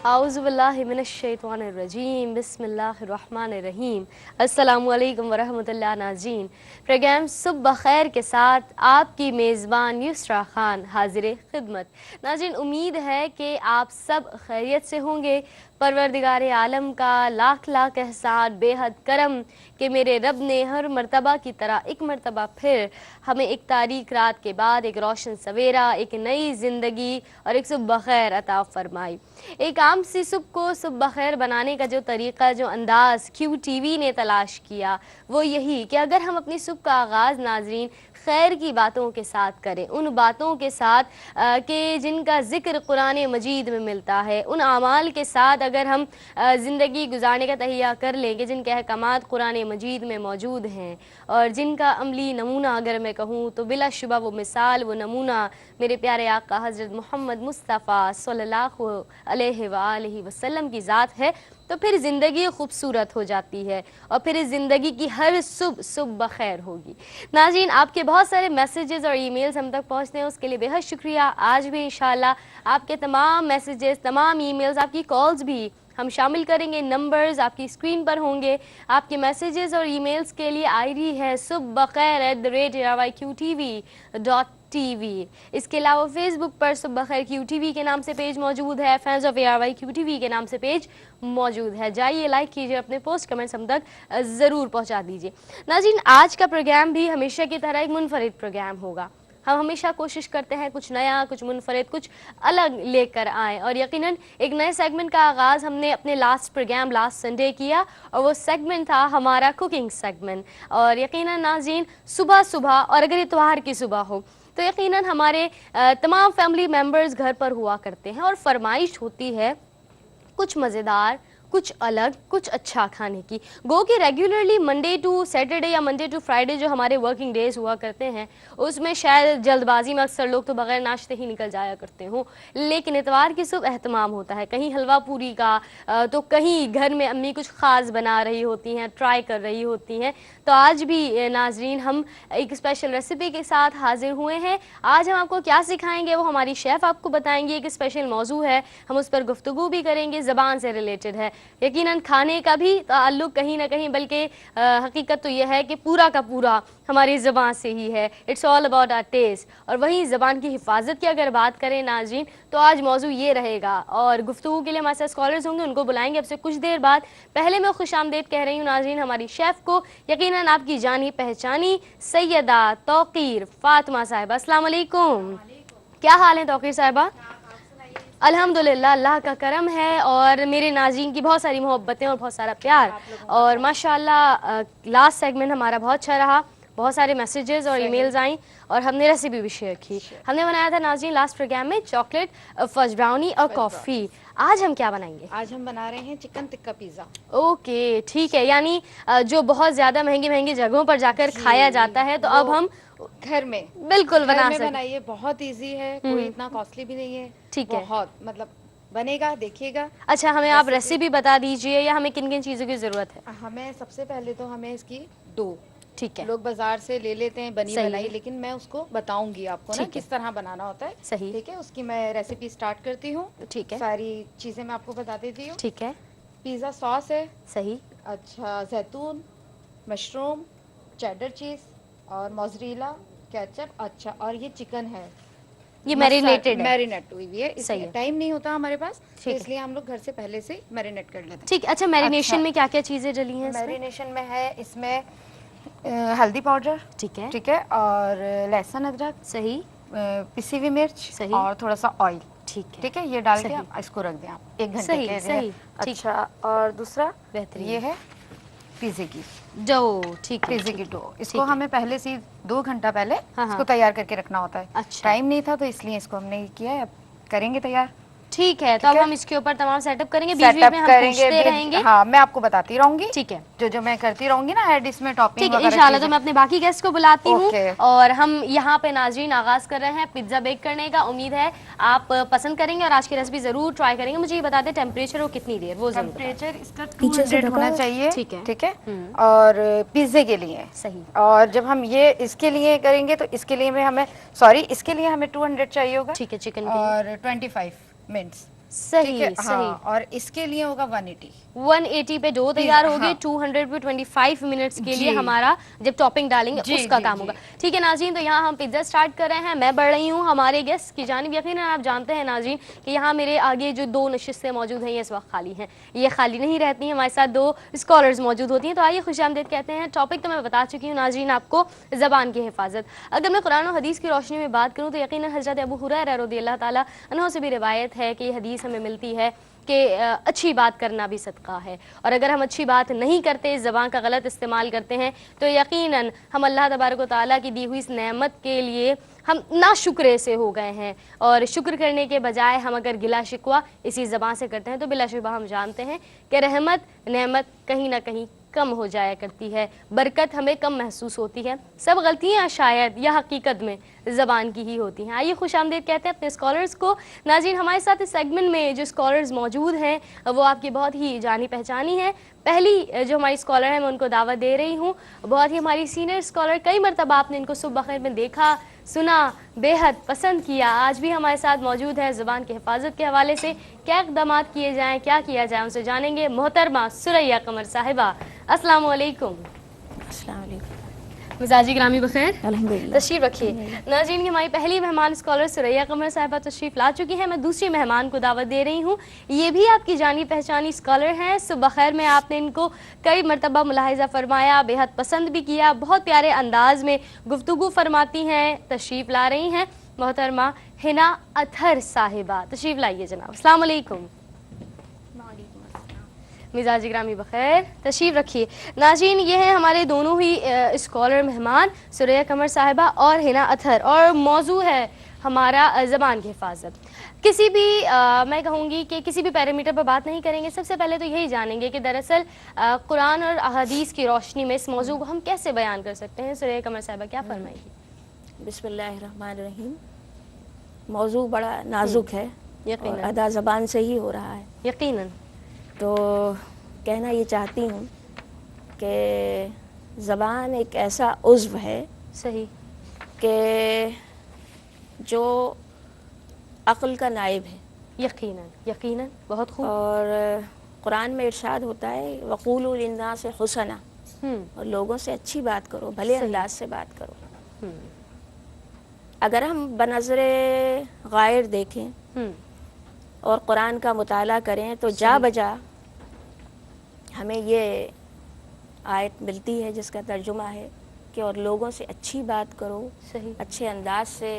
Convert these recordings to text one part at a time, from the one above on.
اعوذ باللہ من الشیطان الرجیم بسم اللہ الرحمن الرحیم السلام علیکم ورحمۃ اللہ. ناظرین، پروگرام صبح بخیر کے ساتھ آپ کی میزبان یسرا خان حاضر خدمت. ناظرین، امید ہے کہ آپ سب خیریت سے ہوں گے. پروردگار عالم کا لاکھ لاکھ احسان، بے حد کرم کہ میرے رب نے ہر مرتبہ کی طرح ایک مرتبہ پھر ہمیں ایک تاریک رات کے بعد ایک روشن سویرا، ایک نئی زندگی اور ایک صبح بخیر عطا فرمائی. ایک عام سی صبح کو صبح بخیر بنانے کا جو طریقہ، جو انداز کیو ٹی وی نے تلاش کیا، وہ یہی کہ اگر ہم اپنی صبح کا آغاز ناظرین خیر کی باتوں کے ساتھ کریں، ان باتوں کے ساتھ کہ جن کا ذکر قرآن مجید میں ملتا ہے، ان اعمال کے ساتھ اگر ہم زندگی گزارنے کا تہیہ کر لیں کہ جن کے احکامات قرآن مجید میں موجود ہیں اور جن کا عملی نمونہ اگر میں کہوں تو بلا شبہ وہ مثال، وہ نمونہ میرے پیارے آقا حضرت محمد مصطفیٰ صلی اللہ علیہ وآلہ وسلم کی ذات ہے، تو پھر زندگی خوبصورت ہو جاتی ہے اور پھر اس زندگی کی ہر صبح بخیر ہوگی. ناظرین، آپ کے بہت سارے میسیجز اور ای میلز ہم تک پہنچتے ہیں، اس کے لیے بے حد شکریہ. آج بھی انشاءاللہ آپ کے تمام میسیجز، تمام ای میلز، آپ کی کالز بھی ہم شامل کریں گے. نمبرز آپ کی اسکرین پر ہوں گے. آپ کے میسیجز اور ای میلز کے لیے آئی ڈی ہے صبح بخیر@ARYQTV.TV. اس کے علاوہ فیس بک پر صبح بخیر کیو ٹی وی کے نام سے پیج موجود ہے، فینز آف ARYQTV کے نام سے پیج موجود ہے. جائیے لائک کیجیے، اپنے پوسٹ کمنٹس ہم تک ضرور پہنچا دیجیے. ناظرین، آج کا پروگرام بھی ہمیشہ کی طرح ایک منفرد پروگرام ہوگا. ہم ہمیشہ کوشش کرتے ہیں کچھ نیا، کچھ منفرد، کچھ الگ لے کر آئیں، اور یقیناً ایک نئے سیگمنٹ کا آغاز ہم نے اپنے لاسٹ سنڈے کیا، اور وہ سیگمنٹ تھا ہمارا کوکنگ سیگمنٹ. اور یقیناً ناظرین، صبح اور اگر اتوار کی صبح ہو تو یقیناً ہمارے تمام فیملی ممبرز گھر پر ہوا کرتے ہیں اور فرمائش ہوتی ہے کچھ مزیدار، کچھ الگ، کچھ اچھا کھانے کی. گو کہ ریگولرلی منڈے ٹو سیٹرڈے یا منڈے ٹو فرائیڈے جو ہمارے ورکنگ ڈیز ہوا کرتے ہیں، اس میں شاید جلد بازی میں اکثر لوگ تو بغیر ناشتے ہی نکل جایا کرتے ہوں، لیکن اتوار کی صبح اہتمام ہوتا ہے کہیں حلوہ پوری کا، تو کہیں گھر میں امی کچھ خاص بنا رہی ہوتی ہیں، ٹرائی کر رہی ہوتی ہیں. تو آج بھی ناظرین ہم ایک اسپیشل ریسیپی کے ساتھ حاضر ہوئے ہیں. آج ہم آپ کو کیا سکھائیں گے وہ ہماری شیف آپ کو بتائیں گے. ایک اسپیشل موضوع ہے، ہم اس پر گفتگو بھی کریں گے، زبان سے ریلیٹڈ ہے. یقیناً کھانے کا بھی تعلق کہیں نہ کہیں، بلکہ حقیقت تو یہ ہے کہ پورا کا پورا ہماری زبان سے ہی ہے. It's all about our taste. اور وہیں زبان کی حفاظت کی اگر بات کریں ناظرین تو آج موضوع یہ رہے گا، اور گفتگو کے لیے ہمارے ساتھ اسکالرز ہوں گے، ان کو بلائیں گے اب سے کچھ دیر بعد. پہلے میں خوش آمدید کہہ رہی ہوں ناظرین ہماری شیف کو، یقیناً آپ کی جانی پہچانی سیدہ توقیر فاطمہ صاحبہ. السلام علیکم. کیا حال ہے توقیر صاحبہ؟ الحمدللہ، اللہ کا کرم ہے اور میرے ناظرین کی بہت ساری محبتیں اور بہت سارا پیار. اور ماشاءاللہ لاسٹ سیگمنٹ ہمارا بہت اچھا رہا، بہت سارے میسیجز اور ای میلز آئیں اور ہم نے ریسیپی بھی شیئر کی. ہم نے بنایا تھا ناظرین لاسٹ پروگرام میں چاکلیٹ فج براؤنی اور کافی. آج ہم کیا بنائیں گے؟ آج ہم بنا رہے ہیں چکن ٹکا پیزا. اوکے ٹھیک ہے، یعنی جو بہت زیادہ مہنگی جگہوں پر جا کر کھایا جاتا ہے، تو اب ہم گھر میں بالکل بنا سکتے. بنائیے، بہت ایزی ہے، کوئی اتنا کاسٹلی بھی نہیں ہے. ٹھیک ہے، بہت مطلب بنے گا، دیکھیے گا. اچھا ہمیں آپ ریسیپی بتا دیجئے، یا ہمیں کن کن چیزوں کی ضرورت ہے؟ ہمیں سب سے پہلے تو ہمیں اس کی ڈو، ٹھیک ہے، لوگ بازار سے لے لیتے ہیں بنی بنائی، لیکن میں اس کو بتاؤں گی آپ کو نا کس طرح بنانا ہوتا ہے. صحیح، ٹھیک ہے، اس کی میں ریسیپی اسٹارٹ کرتی ہوں. ٹھیک ہے، ساری چیزیں میں آپ کو بتا دیتی ہوں. ٹھیک ہے. پیزا ساس ہے، صحیح، اچھا زیتون، مشروم، چیڈر چیز اور موزریلا، کیچپ. اچھا، اور یہ چکن ہے، یہ میرینیٹڈ ہے، میرینیٹ ہوئی ہوئی ہے. اس صحیح لیے ہے، ٹائم نہیں ہوتا ہمارے پاس، اس لیے ہم لوگ گھر سے پہلے سے میرینیٹ کر لیتے ہیں. ٹھیک. اچھا میرینیشن میں کیا کیا چیزیں ڈلی ہیں؟ میرینیشن میں ہے اس میں ہلدی پاؤڈر، ٹھیک ہے، ٹھیک ہے، اور لہسن ادرک، صحیح، پسی ہوئی مرچ، صحیح، اور تھوڑا سا آئل. ٹھیک ہے، ٹھیک ہے، یہ ڈال کے اس کو رکھ دیں آپ 1 گھنٹے کے لیے. صحیح. اچھا، اور دوسرا بہترین، یہ ہے پیزے کی ڈو. ٹھیک ہے، پیزے کی ڈو. اس کو ہمیں پہلے سے 2 گھنٹہ پہلے اس کو ہاں تیار کر کے رکھنا ہوتا ہے. اچھا، ٹائم نہیں تھا تو اس لیے اس کو ہم نے کیا ہے، اب کریں گے تیار. ٹھیک ہے، تو اب ہم اس کے اوپر تمام سیٹ اپ کریں گے، بیچ سیٹ بیچ اپ میں ہم کریں پوچھتے رہیں گے. ہاں میں آپ کو بتاتی رہوں گی، ٹھیک ہے، جو میں کرتی رہوں گی نا ایڈ اس میں ٹاپنگ ٹھیک ہے وغیرہ. انشاءاللہ. تو میں اپنے باقی گیسٹ کو بلاتی ہوں اوکے. اور ہم یہاں پہ ناظرین آغاز کر رہے ہیں پیزا بیک کرنے کا. امید ہے آپ پسند کریں گے اور آج کی ریسپی ضرور ٹرائی کریں گے. مجھے یہ بتا دیں ٹیمپریچر اور کتنی دیر، وہ ضرور بتا دیں. ٹیمپریچر اس کا 200 ہونا چاہیے. ٹھیک ہے، ٹھیک ہے. اور پیزے کے لیے صحیح. اور جب ہم یہ اس کے لیے کریں گے تو اس کے لیے ہمیں اس کے لیے ہمیں 200 چاہیے ہوگا. ٹھیک ہے، چکن اور 25 منٹس. صحیح ٹھیک ہے صحیح. ہاں، اور اس کے لیے ہوگا 180. 180 پہ ڈو تیار ہو گئے. ہاں. 200 پہ 25 منٹس کے لیے جی. ہمارا جب ٹاپنگ ڈالیں گے جی اس کا جی کام جی. ہوگا. ٹھیک ہے ناظرین، تو یہاں ہم پیزا سٹارٹ کر رہے ہیں. میں بڑھ رہی ہوں ہمارے گیسٹ کی جانب. یقیناً آپ جانتے ہیں ناظرین کہ یہاں میرے آگے جو 2 نشستیں موجود ہیں یہ اس وقت خالی ہیں. یہ خالی نہیں رہتی ہیں، ہمارے ساتھ 2 اسکالرز موجود ہوتی ہیں. تو آئیے خوش آمدید کہتے ہیں. ٹاپک تو میں بتا چکی ہوں ناظرین آپ کو، زبان کی حفاظت. اگر میں قرآن و حدیث کی روشنی میں بات کروں تو یقیناً حضرت ابو ہریرہ رضی اللہ تعالیٰ عنہ سے بھی روایت ہے کہ یہ حدیث ہمیں ملتی ہے کہ اچھی بات کرنا بھی صدقہ ہے. اور اگر ہم اچھی بات نہیں کرتے، اس زبان کا غلط استعمال کرتے ہیں، تو یقیناً ہم اللہ تبارک و تعالیٰ کی دی ہوئی اس نعمت کے لیے ہم ناشکرے سے ہو گئے ہیں. اور شکر کرنے کے بجائے ہم اگر گلا شکوہ اسی زبان سے کرتے ہیں تو بلا شبہ ہم جانتے ہیں کہ رحمت نعمت کہیں نہ کہیں کم ہو جایا کرتی ہے، برکت ہمیں کم محسوس ہوتی ہے. سب غلطیاں شاید یا حقیقت میں زبان کی ہی ہوتی ہیں. آئیے خوش آمدید کہتے ہیں اپنے اسکالرز کو. ناظرین ہمارے ساتھ اس سیگمنٹ میں جو اسکالرز موجود ہیں وہ آپ کی بہت ہی جانی پہچانی ہیں. پہلی جو ہماری اسکالر ہیں میں ان کو دعوت دے رہی ہوں. بہت ہی ہماری سینئر اسکالر، کئی مرتبہ آپ نے ان کو صبح بخیر میں دیکھا، سنا، بے حد پسند کیا. آج بھی ہمارے ساتھ موجود ہے. زبان کی حفاظت کے حوالے سے کیا اقدامات کیے جائیں، کیا کیا جائے، ان سے جانیں گے. محترمہ ثریا قمر صاحبہ، السلام علیکم. السلام علیکم. مزاجی گرامی بخیر، الحمدللہ. تشریف رکھیے. ناظرین ہماری پہلی مہمان اسکالر ثریا قمر صاحبہ تشریف لا چکی ہیں. میں دوسری مہمان کو دعوت دے رہی ہوں. یہ بھی آپ کی جانی پہچانی اسکالر ہیں. صبح خیر میں آپ نے ان کو کئی مرتبہ ملاحظہ فرمایا، بے حد پسند بھی کیا. بہت پیارے انداز میں گفتگو فرماتی ہیں. تشریف لا رہی ہیں محترمہ حنا اطہر صاحبہ. تشریف لائیے جناب. السلام علیکم. مزاج گرامی بخیر، تشریف رکھیے. ناظرین یہ ہیں ہمارے دونوں ہی اسکالر مہمان، ثریا قمر صاحبہ اور حنا اطہر، اور موضوع ہے ہمارا زبان کی حفاظت. کسی بھی میں کہوں گی کہ کسی بھی پیرامیٹر پر بات نہیں کریں گے. سب سے پہلے تو یہی جانیں گے کہ دراصل قرآن اور احادیث کی روشنی میں اس موضوع کو ہم کیسے بیان کر سکتے ہیں. ثریا قمر صاحبہ کیا فرمائیں گی؟ بسم اللہ الرحمن الرحیم. موضوع بڑا نازک ہے اور ادا زبان سے ہی ہو رہا ہے. یقیناً. تو کہنا یہ چاہتی ہوں کہ زبان ایک ایسا عضو ہے صحیح کہ جو عقل کا نائب ہے. یقیناً یقیناً، بہت خوب. اور قرآن میں ارشاد ہوتا ہے وقولوا للناس حسنا، اور لوگوں سے اچھی بات کرو، بھلے انداز سے بات کرو. اگر ہم بنظر غائر دیکھیں اور قرآن کا مطالعہ کریں تو جا بجا ہمیں یہ آیت ملتی ہے جس کا ترجمہ ہے کہ اور لوگوں سے اچھی بات کرو، صحیح اچھے انداز سے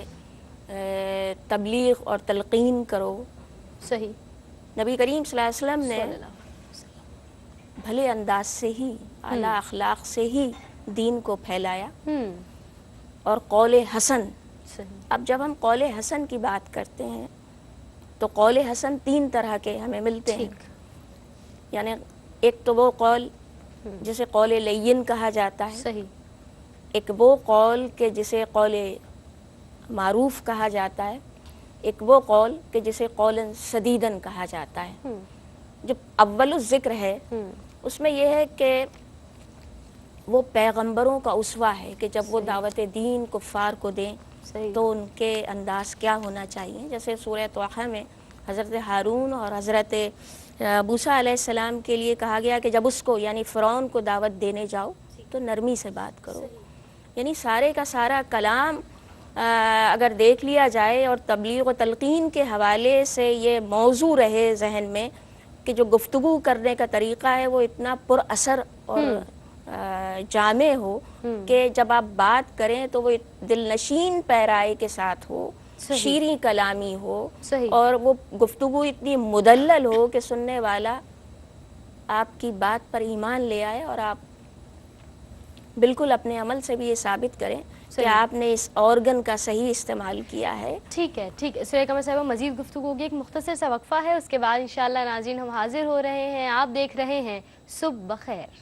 تبلیغ اور تلقین کرو. صحیح. نبی کریم صلی اللہ علیہ وسلم نے بھلے انداز سے ہی، اعلیٰ اخلاق سے ہی دین کو پھیلایا. اور قول حسن. اب جب ہم قول حسن کی بات کرتے ہیں تو قول حسن 3 طرح کے ہمیں ملتے ہیں. یعنی ایک تو وہ قول جسے قول لین کہا جاتا ہے. صحیح. ایک وہ قول کہ جسے قول معروف کہا جاتا ہے. ایک وہ قول کہ جسے قول سدیدن کہا جاتا ہے. جو اول الذکر ہے اس میں یہ ہے کہ وہ پیغمبروں کا اسوہ ہے کہ جب وہ دعوت دین کفار کو دیں تو ان کے انداز کیا ہونا چاہیے. جیسے سورہ طٰہٰ میں حضرت ہارون اور حضرت موسیٰ علیہ السلام کے لیے کہا گیا کہ جب اس کو یعنی فرعون کو دعوت دینے جاؤ تو نرمی سے بات کرو. یعنی سارے کا سارا کلام اگر دیکھ لیا جائے اور تبلیغ و تلقین کے حوالے سے یہ موضوع رہے ذہن میں کہ جو گفتگو کرنے کا طریقہ ہے وہ اتنا پر اثر اور جامع ہو کہ جب آپ بات کریں تو وہ دل نشین پیرائی کے ساتھ ہو، شیریں کلامی ہو، اور وہ گفتگو اتنی مدلل ہو کہ سننے والا آپ کی بات پر ایمان لے آئے اور آپ بالکل اپنے عمل سے بھی یہ ثابت کریں کہ آپ نے اس آرگن کا صحیح استعمال کیا ہے. ٹھیک ہے ٹھیک ہے. ثریا قمر صاحبہ مزید گفتگو ہوگی، ایک مختصر سا وقفہ ہے، اس کے بعد انشاءاللہ ناظرین ہم حاضر ہو رہے ہیں. آپ دیکھ رہے ہیں صبح بخیر.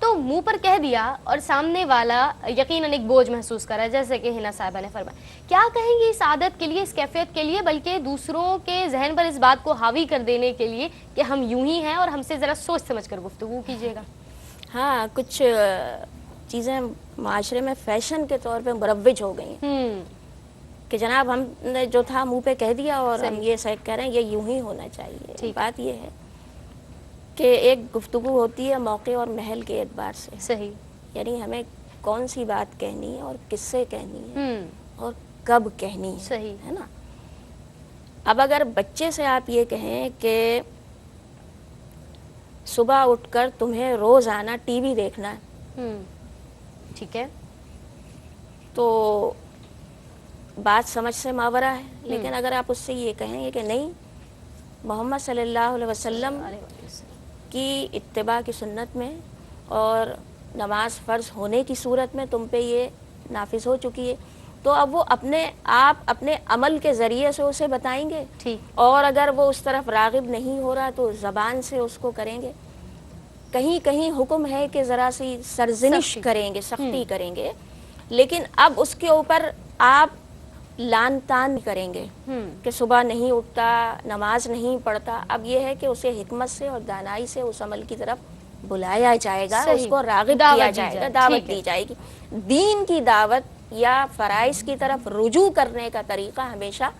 تو منہ پر کہہ دیا اور سامنے والا یقیناً ایک بوجھ محسوس کر رہا ہے، جیسے کہ ہنا صاحبہ نے فرمایا، کیا کہیں گے اس عادت کے لیے، اس کیفیت کے لیے، بلکہ دوسروں کے ذہن پر اس بات کو حاوی کر دینے کے لیے کہ ہم یوں ہی ہیں اور ہم سے ذرا سوچ سمجھ کر گفتگو کیجیے گا؟ ہاں، کچھ چیزیں معاشرے میں فیشن کے طور پہ مروج ہو گئی ہیں کہ جناب ہم نے جو تھا منہ پہ کہہ دیا اور ہم یہ کہہ رہے ہیں یہ یوں ہی ہونا چاہیے. بات یہ ہے کہ ایک گفتگو ہوتی ہے موقع اور محل کے اعتبار سے. صحیح. یعنی ہمیں کون سی بات کہنی ہے اور کس سے کہنی ہے اور کب کہنی ہے. صحیح ہے نا. اب اگر بچے سے آپ یہ کہیں کہ صبح اٹھ کر تمہیں روزانہ ٹی وی دیکھنا ہے، ٹھیک ہے، تو بات سمجھ سے ماورا ہے. لیکن اگر آپ اس سے یہ کہیں گے کہ نہیں، محمد صلی اللہ علیہ وسلم کی اتباع کی سنت میں اور نماز فرض ہونے کی صورت میں تم پہ یہ نافذ ہو چکی ہے، تو اب وہ اپنے عمل کے ذریعے سے اسے بتائیں گے. اور اگر وہ اس طرف راغب نہیں ہو رہا تو زبان سے اس کو کریں گے. کہیں کہیں حکم ہے کہ ذرا سی سرزنش کریں گے، سختی کریں گے، لیکن اب اس کے اوپر آپ لان تان کریں گے کہ صبح نہیں اٹھتا، نماز نہیں پڑھتا. اب یہ ہے کہ اسے حکمت سے اور دانائی سے اس عمل کی طرف بلایا جائے گا، اس کو راغب کیا جائے گا، دعوت دی جائے گی. دین کی دعوت یا فرائض کی طرف رجوع کرنے کا طریقہ ہمیشہ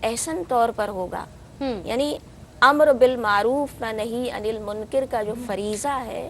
احسن طور پر ہوگا. یعنی امر بالمعروف و نہی عن المنکر کا جو فریضہ ہے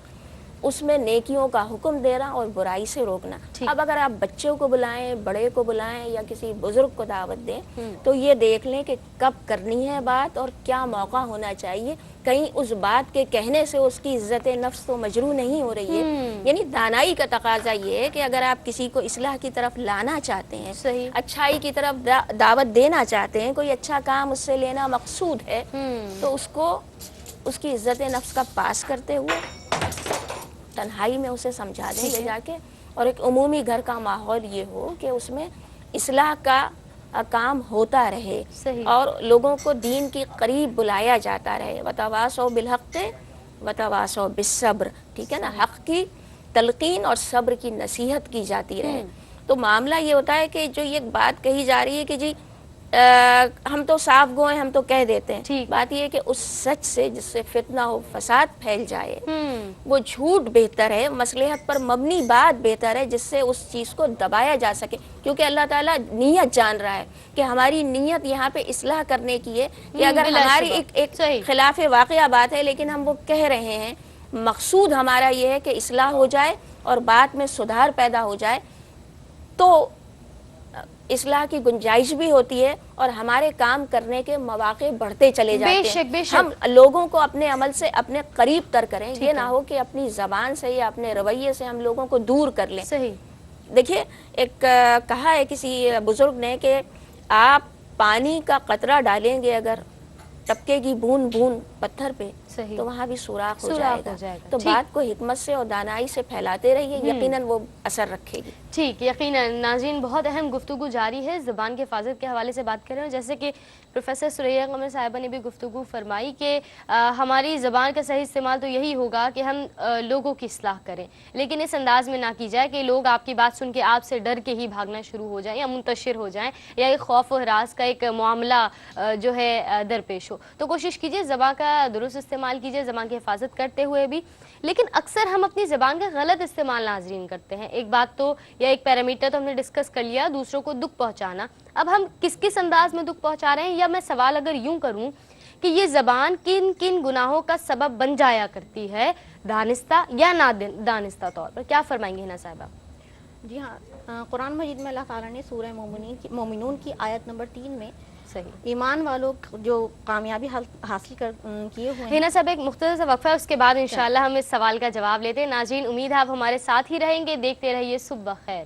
اس میں نیکیوں کا حکم دینا اور برائی سے روکنا. اب اگر آپ بچوں کو بلائیں، بڑے کو بلائیں یا کسی بزرگ کو دعوت دیں تو یہ دیکھ لیں کہ کب کرنی ہے بات اور کیا موقع ہونا چاہیے. کہیں اس بات کے کہنے سے اس کی عزت نفس تو مجروح نہیں ہو رہی ہے. یعنی دانائی کا تقاضا یہ ہے کہ اگر آپ کسی کو اصلاح کی طرف لانا چاہتے ہیں، اچھائی کی طرف دعوت دینا چاہتے ہیں، کوئی اچھا کام اس سے لینا مقصود ہے، تو اس کو اس کی عزت نفس کا پاس کرتے ہوئے تنہائی میں اسے سمجھا دیں گے جا کے. اور ایک عمومی گھر کا ماحول یہ ہو کہ اس میں اصلاح کا کام ہوتا رہے اور لوگوں کو دین کے قریب بلایا جاتا رہے. وتواصوا بالحق وتواصوا بالصبر. ٹھیک ہے نا. حق کی تلقین اور صبر کی نصیحت کی جاتی رہے. تو معاملہ یہ ہوتا ہے کہ جو یہ بات کہی جا رہی ہے کہ جی ہم تو صاف گو ہیں، ہم تو کہہ دیتے ہیں. بات یہ ہے کہ اس سچ سے جس سے فتنہ ہو، فساد پھیل جائے، وہ جھوٹ بہتر ہے، مصلحت پر مبنی بات بہتر ہے جس سے اس چیز کو دبایا جا سکے. کیونکہ اللہ تعالیٰ نیت جان رہا ہے کہ ہماری نیت یہاں پہ اصلاح کرنے کی ہے کہ اگر ہماری ایک خلاف واقعہ بات ہے لیکن ہم وہ کہہ رہے ہیں، مقصود ہمارا یہ ہے کہ اصلاح ہو جائے اور بات میں سدھار پیدا ہو جائے، تو اصلاح کی گنجائش بھی ہوتی ہے اور ہمارے کام کرنے کے مواقع بڑھتے چلے جاتے ہیں. ہم لوگوں کو اپنے عمل سے اپنے قریب تر کریں. یہ نہ ہو کہ اپنی زبان سے یا اپنے رویے سے ہم لوگوں کو دور کر لیں. دیکھیے، ایک کہا ہے کسی بزرگ نے کہ آپ پانی کا قطرہ ڈالیں گے اگر ٹپکے گی بوند بوند پتھر پہ تو وہاں بھی سوراخ ہو جائے گا. تو بات کو حکمت سے اور دانائی سے پھیلاتے رہیے، یقیناً وہ اثر رکھے گی. ٹھیک، یقیناً. ناظرین، بہت اہم گفتگو جاری ہے. زبان کے حفاظت کے حوالے سے بات کر رہے ہیں، جیسے کہ پروفیسر ثریا قمر صاحبہ نے بھی گفتگو فرمائی کہ ہماری زبان کا صحیح استعمال تو یہی ہوگا کہ ہم لوگوں کی اصلاح کریں، لیکن اس انداز میں نہ کی جائے کہ لوگ آپ کی بات سن کے آپ سے ڈر کے ہی بھاگنا شروع ہو جائیں یا منتشر ہو جائیں یا ایک خوف و ہراس کا ایک معاملہ جو ہے درپیش ہو. تو کوشش کیجیے زبان کا درست استعمال کیجیے، زبان کی حفاظت کرتے ہوئے بھی. لیکن اکثر ہم اپنی زبان کا غلط استعمال ناظرین کرتے ہیں. ایک بات تو یا ایک پیرامیٹر تو ہم نے ڈسکس کر لیا، دوسروں کو دکھ پہنچانا. اب ہم کس انداز میں دکھ پہنچا رہے ہیں، یا میں سوال اگر یوں کروں کہ یہ زبان کن کن گناہوں کا سبب بن جایا کرتی ہے، دانستہ یا نادانستہ طور پر؟ کیا فرمائیں گے ہنا صاحبہ؟ جی ہاں، قرآن مجید میں اللہ تعالیٰ نے سورہ مومنون کی آیت نمبر 3 میں ایمان والوں جو کامیابی حاصل کیے ہوئے ہیں. ہنا صاحب، ایک مختصر سا وقفہ ہے، اس کے بعد انشاءاللہ ہم اس سوال کا جواب لیتے ہیں. ناظرین، امید ہے آپ ہمارے ساتھ ہی رہیں گے. دیکھتے رہیے صبح خیر.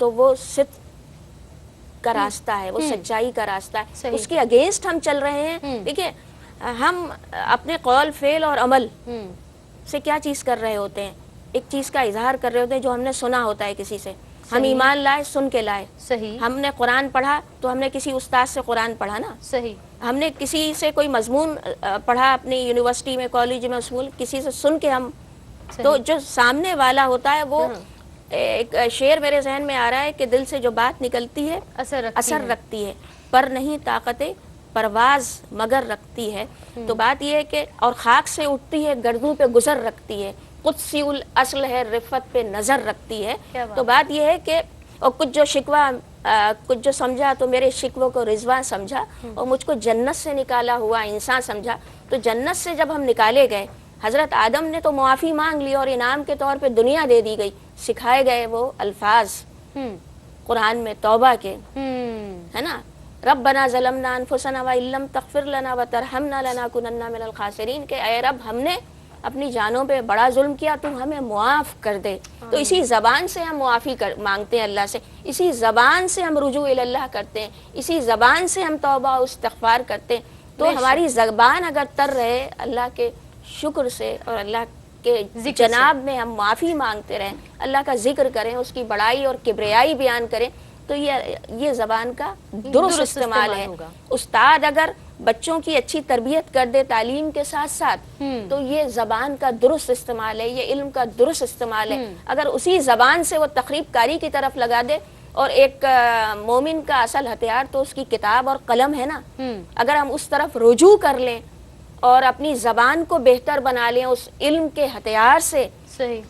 تو وہ صدق کا راستہ ہے, وہ سچائی کا راستہ ہے. صحیح. اس کے اگینسٹ ہم چل رہے ہیں. دیکھیں ہم اپنے قول فعل اور عمل سے کیا چیز کر رہے ہوتے ہیں, ایک چیز کا اظہار کر رہے ہوتے ہیں جو ہم نے سنا ہوتا ہے کسی سے. ہم ایمان لائے سن کے لائے. صحیح. ہم نے قرآن پڑھا تو ہم نے کسی استاد سے قرآن پڑھا نا. صحیح. ہم نے کسی سے کوئی مضمون پڑھا اپنی یونیورسٹی میں, کالج میں, اسکول, کسی سے سن کے ہم. تو جو سامنے والا ہوتا ہے وہ ایک شعر میرے ذہن میں آ رہا ہے کہ دل سے جو بات نکلتی ہے اثر رکھتی ہے, پر نہیں طاقت پرواز مگر رکھتی ہے. تو بات یہ ہے کہ اور خاک سے اٹھتی ہے گردوں پہ گزر رکھتی ہے, قدسی الاصل ہے رفت پہ نظر رکھتی ہے. تو بات یہ ہے کہ اور کچھ جو شکوہ کچھ جو سمجھا تو میرے شکووں کو رضوان سمجھا, اور مجھ کو جنت سے نکالا ہوا انسان سمجھا. تو جنت سے جب ہم نکالے گئے, حضرت آدم نے تو معافی مانگ لی اور انعام کے طور پہ دنیا دے دی گئی. سکھائے گئے وہ الفاظ قرآن میں توبہ کے, ہے نا, ربنا ظلمنا انفسنا وان لم تغفر لنا وترحمنا لنکونن من الخاسرین, کہ اے رب ہم نے اپنی جانوں پہ بڑا ظلم کیا, تو ہمیں معاف کر دے. تو اسی زبان سے ہم معافی مانگتے ہیں اللہ سے, اسی زبان سے ہم رجوع اللہ کرتے ہیں, اسی زبان سے ہم توبہ و استغفار کرتے ہیں. تو ہماری زبان اگر تر رہے اللہ کے شکر سے اور اللہ کے جناب میں ہم معافی مانگتے رہیں, اللہ کا ذکر کریں, اس کی بڑائی اور کبریائی بیان کریں, تو یہ زبان کا درست استعمال ہے. استاد اگر بچوں کی اچھی تربیت کر دے تعلیم کے ساتھ ساتھ, تو یہ زبان کا درست استعمال ہے, یہ علم کا درست استعمال ہے. اگر اسی زبان سے وہ تخریب کاری کی طرف لگا دے, اور ایک مومن کا اصل ہتھیار تو اس کی کتاب اور قلم ہے نا, اگر ہم اس طرف رجوع کر لیں اور اپنی زبان کو بہتر بنا لیں اس علم کے ہتھیار سے,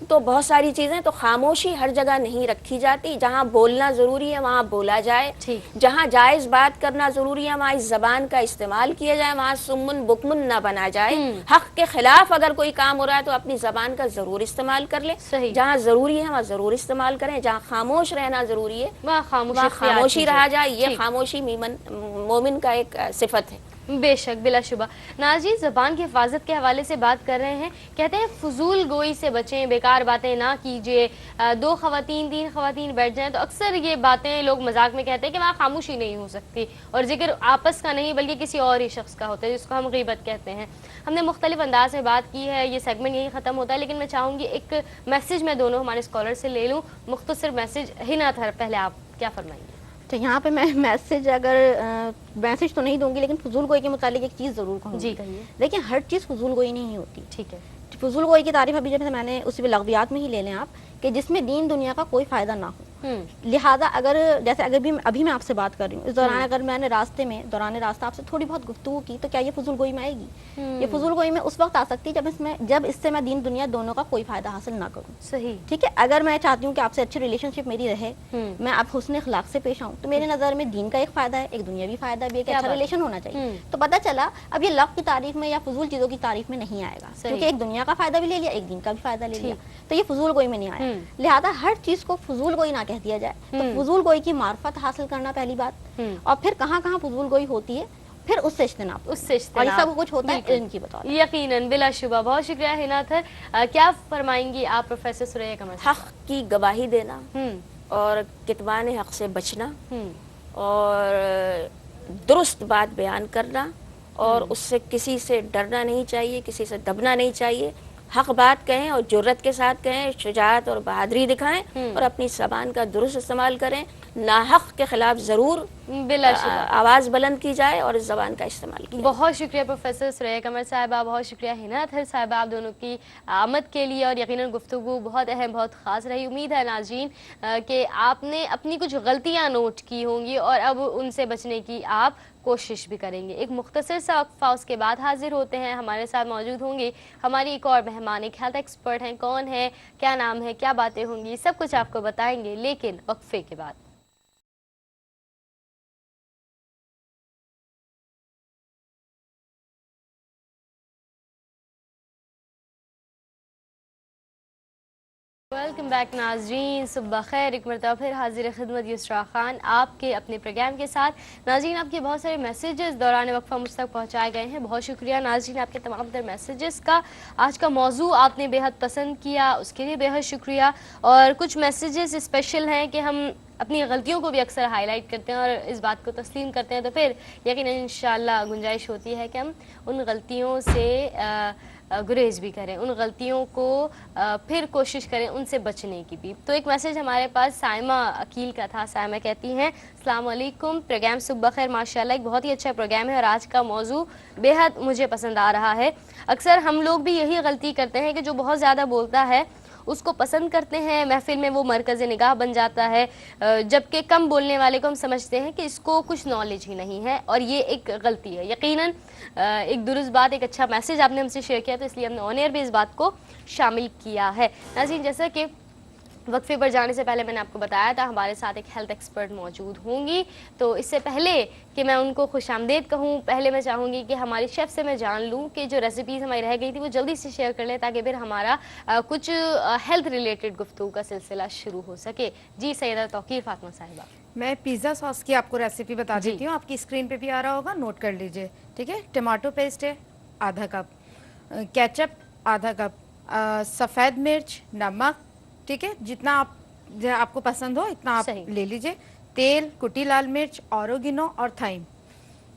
تو بہت ساری چیزیں, تو خاموشی ہر جگہ نہیں رکھی جاتی. جہاں بولنا ضروری ہے وہاں بولا جائے, جہاں جائز بات کرنا ضروری ہے وہاں اس زبان کا استعمال کیا جائے, وہاں سمن بکمن نہ بنا جائے. حق کے خلاف اگر کوئی کام ہو رہا ہے تو اپنی زبان کا ضرور استعمال کر لیں. جہاں ضروری ہے وہاں ضرور استعمال کریں, جہاں خاموش رہنا ضروری ہے وہاں خاموشی رہا جائے. یہ خاموشی مومن کا ایک صفت ہے. بے شک بلا شبہ. ناظرین زبان کی حفاظت کے حوالے سے بات کر رہے ہیں, کہتے ہیں فضول گوئی سے بچیں, بیکار باتیں نہ کیجیے. 2 خواتین 3 خواتین بیٹھ جائیں تو اکثر یہ باتیں لوگ مذاق میں کہتے ہیں کہ وہاں خاموشی نہیں ہو سکتی, اور ذکر آپس کا نہیں بلکہ کسی اور ہی شخص کا ہوتا ہے جس کو ہم غیبت کہتے ہیں. ہم نے مختلف انداز میں بات کی ہے, یہ سیگمنٹ یہیں ختم ہوتا ہے, لیکن میں چاہوں گی ایک میسیج میں دونوں ہمارے اسکالر سے لے لوں, مختصر میسیج. ہنا تھا پہلے آپ کیا فرمائیں گے؟ تو یہاں پہ میں میسج تو نہیں دوں گی, لیکن فضول گوئی کے متعلق ایک چیز ضرور کہوں گی. جی کہیے. لیکن ہر چیز فضول گوئی نہیں ہوتی. ٹھیک ہے. فضول گوئی کی تعریف ابھی جب میں نے اسی لغویات میں ہی لے لیں آپ, کہ جس میں دین دنیا کا کوئی فائدہ نہ ہو. لہٰذا اگر جیسے ابھی میں آپ سے بات کر رہی ہوں, اس دوران اگر میں نے دوران راستہ آپ سے تھوڑی بہت گفتگو کی, تو کیا یہ فضول گوئی میں آئے گی؟ یہ فضول گوئی میں اس وقت آ سکتی ہے جب اس سے میں دین دنیا دونوں کا کوئی فائدہ حاصل نہ کروں. صحیح. ٹھیک ہے. اگر میں چاہتی ہوں کہ آپ سے اچھی ریلیشن شپ میری رہے, میں آپ حسن اخلاق سے پیش آؤں, تو میرے نظر میں دین کا ایک فائدہ ہے, ایک دنیاوی فائدہ بھی ہے کہ اچھا ریلیشن ہونا چاہیے. تو پتہ چلا اب یہ لغو کی تعریف میں یا فضول چیزوں کی تعریف میں نہیں آئے گا, کیونکہ ایک دنیا کا فائدہ بھی لے لیا, ایک دین کا بھی فائدہ لے لیا, تو یہ فضول گوئی میں نہیں آیا. لہٰذا ہر چیز کو فضول گوئی نہ کہہ دیا جائے. تو فضول گوئی کی معرفت حاصل کرنا پہلی بات, اور پھر کہاں کہاں فضول گوئی ہوتی ہے, پھر اس سے اجتناب, اور یہ سب کچھ ہوتا ہے علم کی بطور. یقیناً بلا شبہ. بہت شکریہ ہنا تھر. کیا فرمائیں گی آپ پروفیسر سریہ قمر؟ حق کی گواہی دینا اور کتمان حق سے بچنا, اور درست بات بیان کرنا, اور اس سے کسی سے ڈرنا نہیں چاہیے, کسی سے دبنا نہیں چاہیے. حق بات کہیں اور جرت کے ساتھ کہیں, شجاعت اور بہادری دکھائیں, اور اپنی زبان کا درست استعمال کریں. ناحق کے خلاف ضرور بلا شبہ آواز بلند کی جائے اور اس زبان کا استعمال کیا. بہت شکریہ پروفیسر سریہ قمر صاحبہ, بہت شکریہ ہنا تھر صاحبہ آپ دونوں کی آمد کے لیے, اور یقیناً گفتگو بہت اہم بہت خاص رہی. امید ہے ناظرین کہ آپ نے اپنی کچھ غلطیاں نوٹ کی ہوں گی اور اب ان سے بچنے کی آپ کوشش بھی کریں گے. ایک مختصر سا وقفہ, اس کے بعد حاضر ہوتے ہیں. ہمارے ساتھ موجود ہوں گے ہماری ایک اور مہمان, ایک ہیلتھ ایکسپرٹ ہیں. کون ہے, کیا نام ہے, کیا باتیں ہوں گی, سب کچھ آپ کو بتائیں گے, لیکن وقفے کے بعد. ویلکم بیک ناظرین, صبح خیر. ایک مرتبہ پھر حاضر خدمت یسرا خان آپ کے اپنے پروگرام کے ساتھ. ناظرین آپ کے بہت سارے میسیجز دوران وقفہ مجھ تک پہنچائے گئے ہیں. بہت شکریہ ناظرین آپ کے تمام تر میسیجز کا. آج کا موضوع آپ نے بے حد پسند کیا, اس کے لیے بے حد شکریہ. اور کچھ میسیجز اسپیشل ہیں کہ ہم اپنی غلطیوں کو بھی اکثر ہائی لائٹ کرتے ہیں اور اس بات کو تسلیم کرتے ہیں، تو پھر یقیناً انشاءاللہ گنجائش ہوتی ہے کہ ہم ان غلطیوں سے گریز بھی کریں، ان غلطیوں کو پھر کوشش کریں ان سے بچنے کی بھی۔ تو ایک میسج ہمارے پاس سائمہ عقیل کا تھا۔ سائمہ کہتی ہیں السلام علیکم، پروگرام صبح خیر، ماشاءاللہ ایک بہت ہی اچھا پروگرام ہے اور آج کا موضوع بے حد مجھے پسند آ رہا ہے۔ اکثر ہم لوگ بھی یہی غلطی کرتے ہیں کہ جو بہت زیادہ بولتا ہے اس کو پسند کرتے ہیں، محفل میں وہ مرکز نگاہ بن جاتا ہے، جبکہ کم بولنے والے کو ہم سمجھتے ہیں کہ اس کو کچھ نالج ہی نہیں ہے، اور یہ ایک غلطی ہے۔ یقیناً ایک درست بات، ایک اچھا میسج آپ نے ہم سے شیئر کیا، تو اس لیے ہم نے آن ایئر بھی اس بات کو شامل کیا ہے۔ ناظرین، جیسا کہ وقفے پر جانے سے پہلے میں نے آپ کو بتایا تھا ہمارے ساتھ ایک ہیلتھ ایکسپرٹ موجود ہوں گی، تو اس سے پہلے کہ میں ان کو خوش آمدید کہوں، پہلے میں چاہوں گی کہ ہماری شیف سے میں جان لوں کہ جو ریسیپیز ہماری رہ گئی تھی وہ جلدی سے شیئر کر لیں تاکہ پھر ہمارا کچھ ہیلتھ ریلیٹڈ گفتگو کا سلسلہ شروع ہو سکے۔ جی سیدہ توقیر فاطمہ صاحبہ۔ میں پیزا ساس کی آپ کو ریسیپی بتا جی دیتی ہوں، آپ کی اسکرین پہ بھی آ رہا ہوگا، نوٹ کر لیجئے، ٹھیک ہے۔ ٹماٹو پیسٹ ہے آدھا کپ، کیچپ آدھا کپ، سفید مرچ، نمک، ٹھیک ہے، جتنا آپ کو پسند ہو اتنا آپ صحیح۔ لے لیجئے، تیل، کٹی لال مرچ، اوریگینو اور تھائم،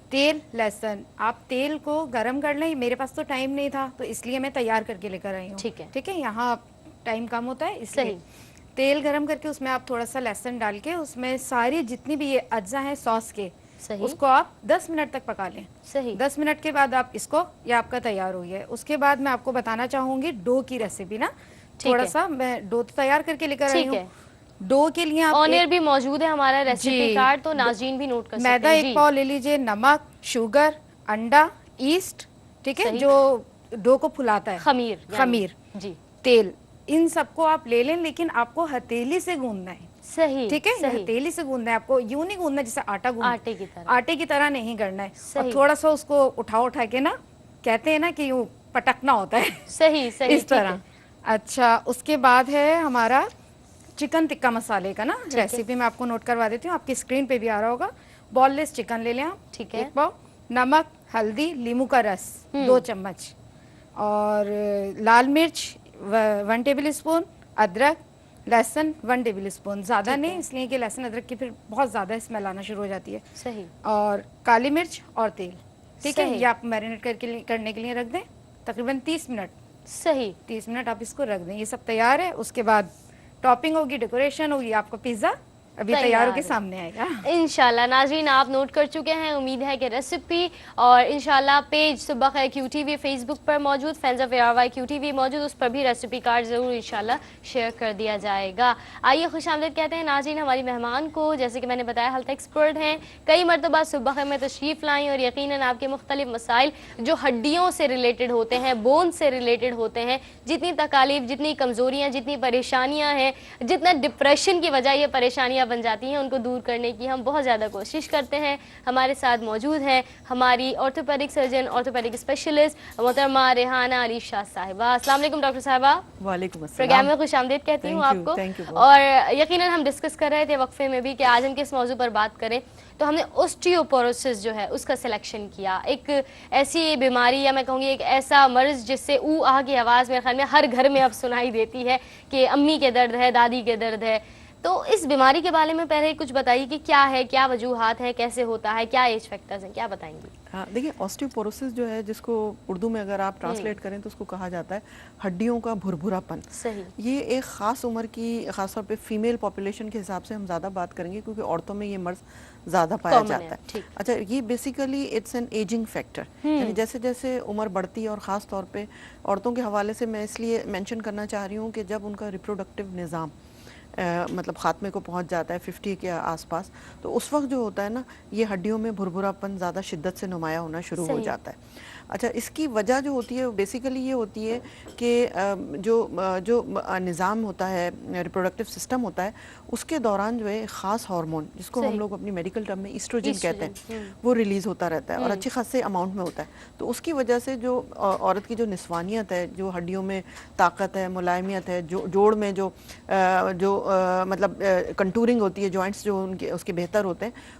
تیل، لہسن۔ آپ تیل کو گرم کر لیں، میرے پاس تو ٹائم نہیں تھا تو اس لیے میں تیار کر کے لے کر آئی ہوں، ٹھیک ہے، یہاں ٹائم کم ہوتا ہے اس لیے۔ تیل گرم کر کے اس میں آپ تھوڑا سا لہسن ڈال کے اس میں ساری جتنی بھی یہ اجزاء ہیں سوس کے، اس کو آپ 10 منٹ تک پکا لیں۔ 10 منٹ کے بعد آپ اس کو، یہ آپ کا تیار ہو گیا ہے۔ اس کے بعد میں آپ کو بتانا چاہوں گی ڈو کی ریسیپی نا، تھوڑا سا میں ڈو تیار کر کے لے کر آئی ہوں۔ ڈو کے لیے آپ آن ایئر بھی موجود ہے ہمارا ریسیپی کارڈ، تو ناظرین بھی نوٹ کر سکتے ہیں۔ میدا 1 پاؤ لے لیجئے، نمک، شوگر، انڈا، ایسٹ، ٹھیک ہے، جو ڈو کو پھلاتا ہے، خمیر، جی، تیل، ان سب کو آپ لے لیں، لیکن آپ کو ہتھیلی سے گوندنا ہے، صحیح، ٹھیک ہے، ہتھیلی سے گوندنا ہے آپ کو، یوں نہیں گوندنا جیسے آٹا گوندنا، آٹے کی طرح نہیں کرنا ہے، اور تھوڑا سا اس کو اٹھا کے نا، کہتے ہیں نا کہ یوں پٹکنا ہوتا ہے، صحیح، اس طرح۔ اچھا، اس کے بعد ہے ہمارا چکن ٹکا مسالے کا نا ریسیپی، میں آپ کو نوٹ کروا دیتی ہوں، آپ کی اسکرین پہ بھی آ رہا ہوگا۔ بال لیس چکن لے لیں آپ، 1 پاؤ، نمک، ہلدی، لیمو کا رس 2 چمچ، اور لال مرچ 1 ٹیبل اسپون، ادرک، لہسن 1 ٹیبل اسپون، زیادہ نہیں، اس لیے کہ لہسن ادرک کی پھر بہت زیادہ اسمیل آنا شروع ہو جاتی ہے، صحیح، اور کالی مرچ اور تیل، ٹھیک ہے، یہ آپ میرینیٹ کرنے کے لیے رکھ دیں تقریباً 30 منٹ، صحیح، 30 منٹ آپ اس کو رکھ دیں۔ یہ سب تیار ہے، اس کے بعد ٹاپنگ ہوگی، ڈیکوریشن ہوگی، آپ کو پیزا ابھی تیار ہو کے سامنے آئے گا انشاءاللہ۔ ناظرین آپ نوٹ کر چکے ہیں، امید ہے کہ ریسیپی اور انشاءاللہ پیج صبح خیر کیو ٹی وی فیس بک پر موجود، fans of ARY Q T V موجود، اس پر بھی ریسیپی کارڈ ضرور انشاءاللہ شیئر کر دیا جائے گا۔ آئیے خوش آمدید کہتے ہیں ناظرین ہماری مہمان کو، جیسے کہ میں نے بتایا ہیلتھ ایکسپرٹ ہیں، کئی مرتبہ صبح خیر میں تشریف لائیں اور یقیناً آپ کے مختلف مسائل جو ہڈیوں سے ریلیٹڈ ہوتے ہیں، بون سے ریلیٹڈ ہوتے ہیں، جتنی تکالیف، جتنی کمزوریاں، جتنی پریشانیاں ہیں، جتنا ڈپریشن کی وجہ یہ پریشانیاں بن جاتی ہیں، ان کو دور کرنے کی ہم بہت زیادہ کوشش کرتے ہیں۔ ہمارے ساتھ موجود ہیں ہماری آرتھوپیڈک سرجن، آرتھوپیڈک اسپیشلسٹ محترمہ ریحانہ علی شاہ صاحبہ۔ السلام علیکم ڈاکٹر صاحبہ۔ وعلیکم السلام۔ پروگرام میں خوش آمدید کہتی ہوں آپ کو، اور یقیناً ہم ڈسکس کر رہے تھے وقفے میں بھی کہ آج ہم کس موضوع پر بات کریں، تو ہم نے اوسٹیوپوروسس جو ہے اس کا سلیکشن کیا، ایک ایسی بیماری یا میں کہوں گی ایک ایسا مرض جس سے او آہ کی آواز میرے خیال میں ہر گھر میں اب سنائی دیتی ہے کہ امی کے درد ہے، دادی کے درد ہے۔ تو اس بیماری کے بارے میں پہلے کچھ بتائیے کہ کیا ہے، کیا وجوہات ہیں، کیسے ہوتا ہے، کیا ایج فیکٹرز ہیں، کیا بتائیں گے؟ ہاں دیکھیں، آسٹیوپوروسس جو ہے جس کو اردو میں اگر آپ ٹرانسلیٹ کریں تو اس کو کہا جاتا ہے ہڈیوں کا بھربھرا پن۔ صحیح۔ یہ ایک خاص عمر کی، خاص طور پہ فیمیل پاپولیشن کے حساب سے ہم زیادہ بات کریں گے کیونکہ عورتوں میں یہ مرض زیادہ پایا جاتا ہے۔ اچھا، یہ basically it's an ageing factor, یعنی جیسے جیسے عمر بڑھتی ہے، اور خاص طور پہ عورتوں کے حوالے سے میں اس لیے مینشن کرنا چاہ رہی ہوں کہ جب ان کا ریپروڈکٹیو نظام مطلب خاتمے کو پہنچ جاتا ہے 50 کے آس پاس، تو اس وقت جو ہوتا ہے نا، یہ ہڈیوں میں بھربھرا پن زیادہ شدت سے نمایاں ہونا شروع ہو جاتا ہے۔ اچھا، اس کی وجہ جو ہوتی ہے بیسیکلی یہ ہوتی ہے کہ جو نظام ہوتا ہے، ریپروڈکٹیو سسٹم ہوتا ہے، اس کے دوران جو ہے خاص ہارمون جس کو ہم لوگ اپنی میڈیکل ٹرم میں ایسٹروجن کہتے ہیں، وہ ریلیز ہوتا رہتا ہے اور اچھے خاصے اماؤنٹ میں ہوتا ہے۔ تو اس کی وجہ سے جو عورت کی جو نسوانیت ہے، جو ہڈیوں میں طاقت ہے، ملائمیت ہے، جوڑ میں جو مطلب کنٹورنگ ہوتی ہے، جوائنٹس جو اس کے بہتر ہوتے ہیں،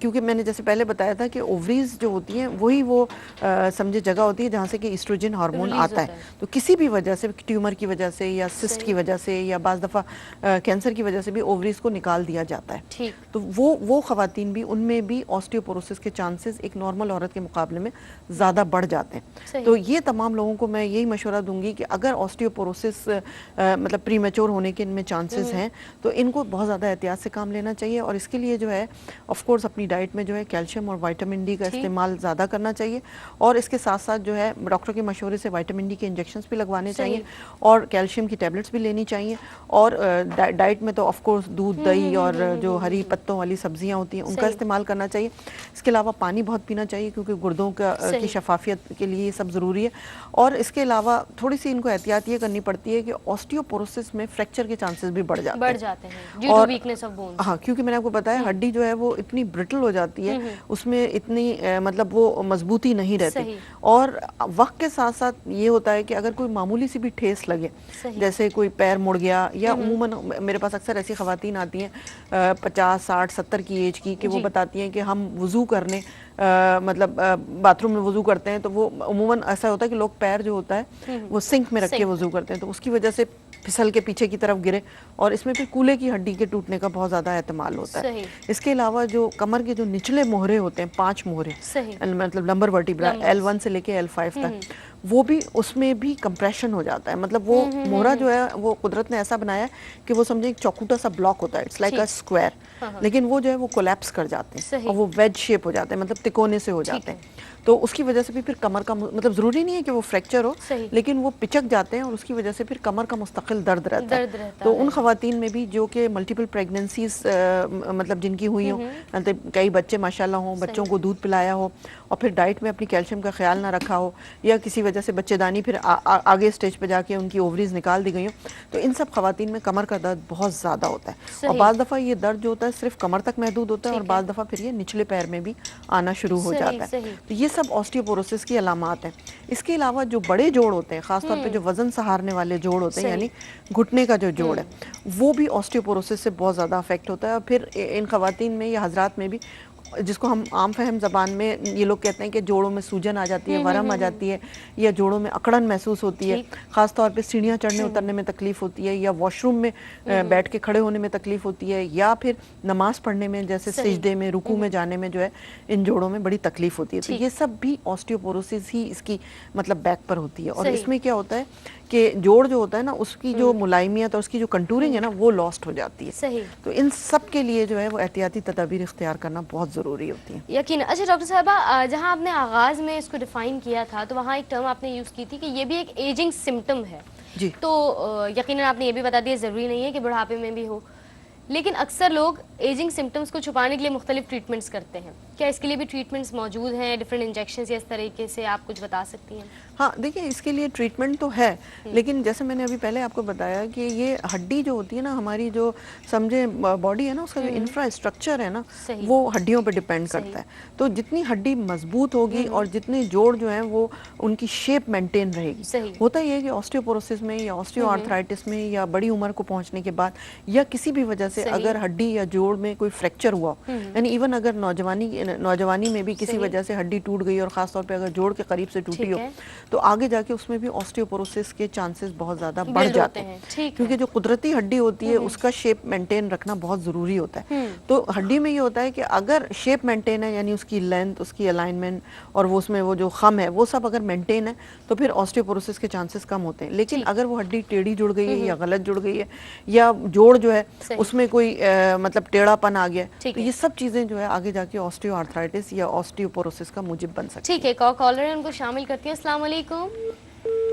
کیونکہ میں نے جیسے پہلے بتایا تھا کہ اووریز جو ہوتی ہیں وہی وہ سمجھے جگہ ہوتی ہے جہاں سے کہ ایسٹروجن ہارمون آتا ہے. تو کسی بھی وجہ سے ٹیومر کی وجہ سے یا سسٹ کی وجہ سے یا بعض دفعہ کینسر کی وجہ سے بھی اووریز کو نکال دیا جاتا ہے. تو وہ خواتین بھی ان میں بھی آسٹیوپوروسس کے چانسز ایک نارمل عورت کے مقابلے میں زیادہ بڑھ جاتے ہیں. تو یہ تمام لوگوں کو میں یہی مشورہ دوں گی کہ اگر آسٹیوپوروسس مطلب پری میچور ہونے کے ان میں چانسز ہیں تو ان کو بہت زیادہ احتیاط سے کام لینا چاہیے. اور اس کے لیے جو ہے آف کورس اپنی ڈائٹ میں جو ہے کیلشیم اور وائٹامن ڈی کا استعمال زیادہ کرنا چاہیے, اور اس کے ساتھ ساتھ جو ہے ڈاکٹر کے مشورے سے وائٹامن ڈی کے انجیکشنز بھی لگوانے چاہیے اور کیلشیم کی ٹیبلٹس بھی لینی چاہیے. اور ڈائٹ میں تو آف کورس دودھ, دہی اور جو ہری پتوں والی سبزیاں ہوتی ہیں ان کا استعمال کرنا چاہیے. اس کے علاوہ پانی بہت پینا چاہیے کیونکہ گردوں کی شفافیت کے لیے یہ سب ضروری ہے. اور اس کے علاوہ تھوڑی سی ان کو احتیاط یہ کرنی پڑتی ہے کہ آسٹیوپوروسس میں فریکچر کے چانسز بھی بڑھ جاتے ہیں اور ہاں, کیونکہ میں نے آپ کو بتایا ہڈی جو ہے وہ اتنی برٹل ہو جاتی ہے, اس میں اتنی مطلب وہ مضبوطی نہیں رہتی. اور وقت کے ساتھ ساتھ یہ ہوتا ہے کہ اگر کوئی معمولی سی بھی ٹھیس لگے, جیسے کوئی پیر مڑ گیا, یا عموماً میرے پاس اکثر ایسی خواتین آتی ہیں 50, 60, 70 کی ایج کی کہ وہ بتاتی ہیں کہ ہم وضو کرنے مطلب باتھ روم میں وضو کرتے ہیں تو وہ عموماً ایسا ہوتا ہے کہ لوگ پیر جو ہوتا ہے وہ سنک میں رکھ کے وضو کرتے ہیں, تو اس کی وجہ سے پھسل کے پیچھے کی طرف گرے اور اس میں پھر کولے کی ہڈی کے ٹوٹنے کا بہت زیادہ احتمال ہوتا ہے. اس کے علاوہ جو کمر کے جو نچلے موہرے ہوتے ہیں 5 موہرے مطلب لمبر ورٹیبرا L1 سے لے کے L5 تک, وہ بھی اس میں بھی کمپریشن ہو جاتا ہے. مطلب وہ موہرا جو ہے وہ قدرت نے ایسا بنایا کہ وہ سمجھیں ایک چوکوٹا سا بلاک ہوتا ہے, اٹس لائک اے اسکوائر, لیکن وہ جو ہے وہ کولیپس کر جاتے ہیں اور وہ ویج شیپ ہو جاتے ہیں, مطلب تکونے سے ہو جاتے ہیں. تو اس کی وجہ سے بھی پھر کمر کا مطلب ضروری نہیں ہے کہ وہ فریکچر ہو, لیکن وہ پچک جاتے ہیں اور اس کی وجہ سے پھر کمر کا مستقل درد رہتا ہے. تو ان خواتین میں بھی جو کہ ملٹیپل پریگننسیز مطلب جن کی ہوئی ہوں, کئی بچے ماشاءاللہ ہوں, بچوں کو دودھ پلایا ہو اور پھر ڈائٹ میں اپنی کیلشیم کا خیال نہ رکھا ہو, یا کسی وجہ سے بچے دانی پھر آگے اسٹیج پہ جا کے ان کی اووریز نکال دی گئی ہوں, تو ان سب خواتین میں کمر کا درد بہت زیادہ ہوتا ہے. اور بعض دفعہ یہ درد جو ہوتا ہے صرف کمر تک محدود ہوتا ہے اور بعض دفعہ پھر یہ نچلے پیر میں بھی آنا شروع ہو جاتا ہے. تو یہ سب آسٹیوپوروسس کی علامات ہیں. اس کے علاوہ جو بڑے جوڑ ہوتے ہیں, خاص طور پہ جو وزن سہارنے والے جوڑ ہوتے ہیں, یعنی گھٹنے کا جو جوڑ ہے, وہ بھی آسٹیوپوروسس سے بہت زیادہ افیکٹ ہوتا ہے. اور پھر ان خواتین میں یا حضرات میں بھی, جس کو ہم عام فہم زبان میں یہ لوگ کہتے ہیں کہ جوڑوں میں سوجن آ جاتی ہے, ورم آ جاتی ہے, یا جوڑوں میں اکڑن محسوس ہوتی ہے, خاص طور پہ سیڑھیاں چڑھنے اترنے میں تکلیف ہوتی ہے, یا واش روم میں بیٹھ کے کھڑے ہونے میں تکلیف ہوتی ہے, یا پھر نماز پڑھنے میں جیسے سجدے میں رکوع میں جانے میں جو ہے ان جوڑوں میں بڑی تکلیف ہوتی ہے. تو یہ سب بھی آسٹیوپوروسس ہی اس کی مطلب بیک پر ہوتی ہے. اور اس میں کیا ہوتا ہے کہ جوڑ جو ہوتا ہے نا, اس کی جو ملائمیت اور اس کی جو کنٹورنگ ہے نا, وہ لاسٹ ہو جاتی ہے. تو ان سب کے لیے جو ہے وہ احتیاطی تدابیر اختیار کرنا بہت ضروری ہوتی ہیں. یقین. اچھا ڈاکٹر صاحبہ, جہاں آپ نے آغاز میں اس کو ڈیفائن کیا تھا تو وہاں ایک ٹرم آپ نے یوز کی تھی کہ یہ بھی ایک ایجنگ سمٹم ہے. جی. تو یقیناً آپ نے یہ بھی بتا دیا ضروری نہیں ہے کہ بڑھاپے میں بھی ہو, لیکن اکثر لوگ ایجنگ سمٹمز کو چھپانے کے لیے مختلف ٹریٹمنٹس کرتے ہیں. کیا اس کے لیے بھی ٹریٹمنٹس موجود ہیں, ڈفرینٹ انجیکشنز, یا اس طریقے سے آپ کچھ بتا سکتی ہیں؟ ہاں دیکھیں, اس کے لیے ٹریٹمنٹ تو ہے, لیکن جیسے میں نے ابھی پہلے آپ کو بتایا کہ یہ ہڈی جو ہوتی ہے نا, ہماری جو سمجھے باڈی ہے نا, اس کا جو انفراسٹرکچر ہے نا, وہ ہڈیوں پہ ڈیپینڈ کرتا ہے. تو جتنی ہڈی مضبوط ہوگی اور جتنے جوڑ جو ہیں وہ ان کی شیپ مینٹین رہے گی. ہوتا یہ ہے کہ آسٹیوپوروسس میں یا آسٹیو آرتھرائٹس میں یا بڑی عمر کو پہنچنے کے بعد یا کسی بھی وجہ سے اگر ہڈی یا جوڑ میں کوئی فریکچر ہوا, یعنی ایون اگر نوجوانی میں بھی کسی وجہ سے ہڈی ٹوٹ گئی اور خاص طور پہ اگر جوڑ کے قریب سے ٹوٹی ہو, تو آگے جا کے اس میں بھی آسٹیوپوروسس کے چانسز بہت زیادہ بڑھ جاتے ہیں, کیونکہ جو قدرتی ہڈی ہوتی ہے اس کا شیپ مینٹین رکھنا بہت ضروری ہوتا ہے. تو ہڈی میں یہ ہوتا ہے کہ اگر شیپ مینٹین ہے, یعنی اس کی لینتھ, اس کی الائنمنٹ اور وہ اس میں وہ جو خم ہے وہ سب اگر مینٹین ہے, تو پھر آسٹیوپوروسس کے چانسز کم ہوتے ہیں. لیکن اگر وہ ہڈی ٹیڑھی جڑ گئی ہے یا غلط جڑ گئی ہے, یا جوڑ جو ہے اس میں کوئی مطلب ٹیڑھا پن آ گیا, تو یہ سب چیزیں جو ہے آگے جا کے آسٹیو آرتھرائٹس یا آسٹیوپوروسس کا موجب بن سکتی ہے. ٹھیک ہے, کالر ہے, ان کو شامل کرتی ہیں. السلام علیکم.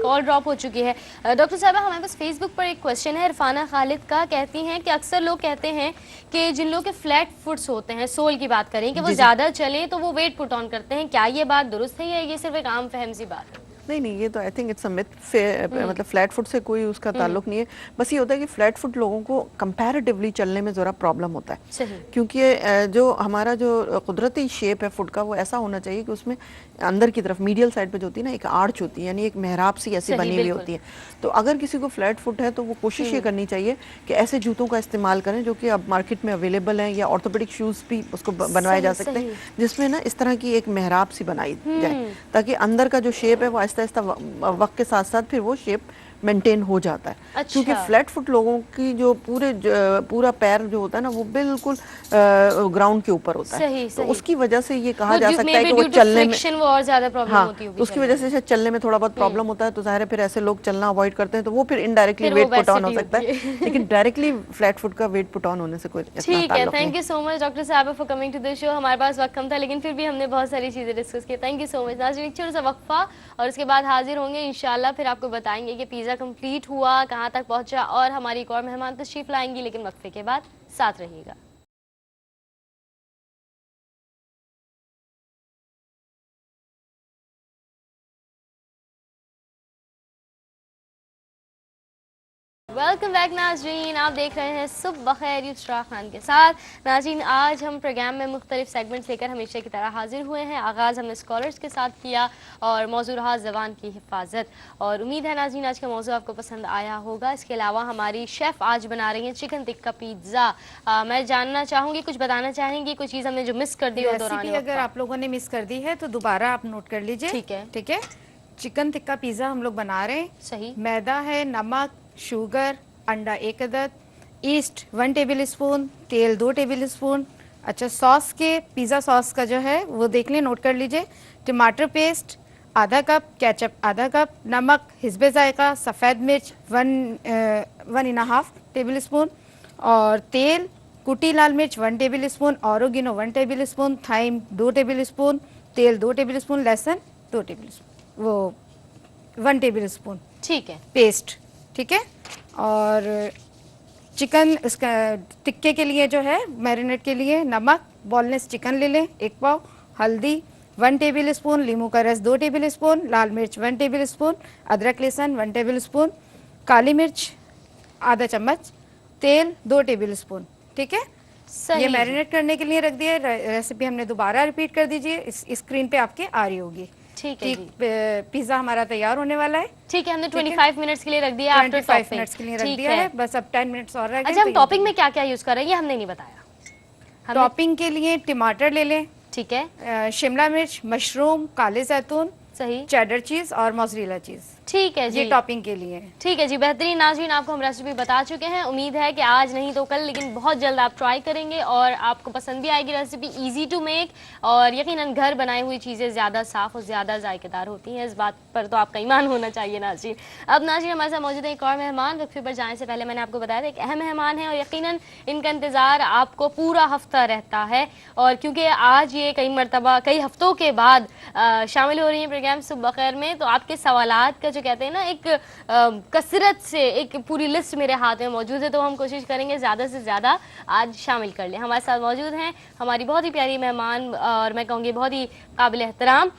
کال ڈراپ ہو چکی ہے. ڈاکٹر صاحبہ, ہمارے پاس فیس بک پر ایک کوشچن ہے عرفانہ خالد کا. کہتی ہیں کہ اکثر لوگ کہتے ہیں کہ جن لوگ کے فلیٹ فٹس ہوتے ہیں, سول کی بات کریں, کہ وہ زیادہ چلیں تو وہ ویٹ پٹ آن کرتے ہیں. کیا یہ بات درست ہے یا یہ صرف ایک عام فہم سی بات ہے؟ نہیں یہ تو آئی تھنک اٹس اے متھ، مطلب فلیٹ فٹ سے کوئی اس کا تعلق نہیں ہے. بس یہ ہوتا ہے کہ فلیٹ فٹ لوگوں کو کمپیریٹیولی چلنے میں ذرا پرابلم ہوتا ہے، کیونکہ جو ہمارا جو قدرتی شیپ ہے فٹ کا وہ ایسا ہونا چاہیے کہ اس میں اندر کی طرف میڈیل سائڈ پہ جو ہوتی ہے نا ایک آرچ ہوتی ہے، یعنی ایک محراب سی ایسی بنی ہوئی ہوتی ہے. تو اگر کسی کو فلیٹ فٹ ہے تو وہ کوشش یہ کرنی چاہیے کہ ایسے جوتوں کا استعمال کریں جو کہ اب مارکیٹ میں اویلیبل ہیں، یا آرتھوپیڈک شوز بھی اس کو بنوائے جا سکتے ہیں جس میں نا اس طرح کی ایک محراب سی بنائی جائے، تاکہ اندر کا جو شیپ ہے وہ آہستہ آہستہ وقت کے ساتھ ساتھ پھر وہ شیپ مینٹین ہو جاتا ہے. کیونکہ فلیٹ فٹ لوگوں کی جو پورا پیر جو ہوتا ہے نا وہ بالکل گراؤنڈ کے اوپر ہوتا ہے، تو اس کی وجہ سے یہ کہا جا سکتا ہے کہ وہ چلنے میں اور زیادہ پرابلم ہوتی ہوگی، اس کی وجہ سے چلنے میں تھوڑا بہت پرابلم ہوتا ہے. تو ظاہر ہے پھر ایسے لوگ چلنا اوائڈ کرتے ہیں تو وہ پھر انڈائریکٹلی ویٹ پٹ آن ہو سکتا ہے، لیکن ڈائریکٹلی فلیٹ فٹ کا ویٹ پٹ آن ہونے سے کوئی اتنا ٹھیک ہے. Thank you so much doctor صاحبہ فار کمنگ ٹو دی شو. ہمارے پاس وقت کم تھا لیکن پھر بھی ہم نے بہت ساری چیزیں ڈسکس کی. تھینک یو سو مچ. ناظرین ایک چھوٹا سا وقفہ اور اس کے بعد حاضر ہوں گے انشاءاللہ. پھر آپ کو بتائیں گے کہ پیزا کمپلیٹ ہوا کہاں تک پہنچا اور ہماری ایک اور مہمان تشریف لائیں گی، لیکن وقفے کے بعد ساتھ رہیے گا. ویلکم بیک ناظرین، آپ دیکھ رہے ہیں صبح بخیر یسرا خان کے ساتھ. ناظرین آج ہم پروگرام میں مختلف سیگمنٹس لے کر ہمیشہ کی طرح حاضر ہوئے ہیں. آغاز ہم نے اسکالرس کے ساتھ کیا اور موضوع رہا زبان کی حفاظت، اور امید ہے ناظرین آج کا موضوع آپ کو پسند آیا ہوگا. اس کے علاوہ ہماری شیف آج بنا رہی ہیں چکن ٹکا پیزا. میں جاننا چاہوں گی کچھ بتانا چاہیں گی کوئی چیز ہم نے جو مس کر دی ہو دوران وقت؟ اگر آپ لوگوں نے مس کر دی ہے تو دوبارہ آپ نوٹ کر لیجئے. ٹھیک ہے. چکن ٹکا پیزا ہم لوگ بنا رہے ہیں. صحیح. میدا ہے، نمک، شوگر، انڈا 1 عدد، ایسٹ 1 ٹیبل اسپون، تیل 2 ٹیبل اسپون. اچھا ساس کے پیزا ساس کا جو ہے وہ دیکھ لیں، نوٹ کر لیجئے. ٹماٹر پیسٹ آدھا کپ، کیچپ آدھا کپ، نمک حسب ذائقہ، سفید مرچ 1.5 ٹیبل اسپون، اور تیل، کوٹی لال مرچ 1 table spoon, oregano 1 table spoon, تھائم 2 table spoon, تیل 2 ٹیبل اسپون، لہسن 2 ٹیبل اسپون، وہ 1 ٹیبل اسپون. ٹھیک ہے. پیسٹ. ٹھیک ہے. اور چکن اس کا ٹکے کے لیے جو ہے میرینیٹ کے لیے نمک، بون لیس چکن لے لیں 1 پاؤ، ہلدی 1 ٹیبل اسپون، لیموں کا رس 2 ٹیبل اسپون، لال مرچ 1 ٹیبل اسپون، ادرک لہسن 1 ٹیبل اسپون، کالی مرچ آدھا چمچ، تیل 2 ٹیبل اسپون. ٹھیک ہے. یہ میرینیٹ کرنے کے لیے رکھ دیا. ریسیپی ہم نے دوبارہ ریپیٹ کر دیجیے، اسکرین پہ آپ کے آ رہی ہوگی. ٹھیک ہے. پیزا ہمارا تیار ہونے والا ہے. ٹھیک ہے. ہم نے 25 منٹس کے لیے رکھ دیا. 25 منٹس کے لیے رکھ دیا ہے. بس اب 10 منٹس اور رہ گئے. اچھا ہم ٹاپنگ میں کیا کیا یوز کر رہے ہیں یہ ہم نے نہیں بتایا. ٹاپنگ کے لیے ٹماٹر لے لیں. ٹھیک ہے. شملہ مرچ، مشروم، کالے زیتون، صحیح، چیڈر چیز اور موزریلا چیز. ٹھیک ہے جی. یہ ٹاپنگ کے لیے. ٹھیک ہے جی. بہترین. ناظرین آپ کو ہم ریسیپی بتا چکے ہیں. امید ہے کہ آج نہیں تو کل لیکن بہت جلد آپ ٹرائی کریں گے اور آپ کو پسند بھی آئے گی ریسیپی. ایزی ٹو میک اور یقیناً گھر بنائی ہوئی چیزیں زیادہ صاف اور زیادہ ذائقہ دار ہوتی ہیں. اس بات پر تو آپ کا ایمان ہونا چاہیے ناظرین. اب ناظرین ہمارے ساتھ موجود ہیں ایک اور مہمان. وقفے پر جانے سے پہلے میں نے آپ کو بتایا تھا ایک اہم مہمان ہے اور یقیناً ان کا انتظار آپ کو پورا ہفتہ رہتا ہے. اور کیونکہ آج یہ کئی مرتبہ کئی ہفتوں کے بعد شامل ہو رہی ہیں پروگرام صبح بخیر میں، تو آپ کے سوالات کا جو کہتے ہیں نا ایک کثرت سے ایک پوری لسٹ میرے ہاتھ میں موجود ہے، تو ہم کوشش کریں گے زیادہ سے زیادہ آج شامل کر لیں. ہمارے ساتھ موجود ہیں ہماری بہت ہی پیاری مہمان اور میں کہوں گی بہت ہی قابل احترام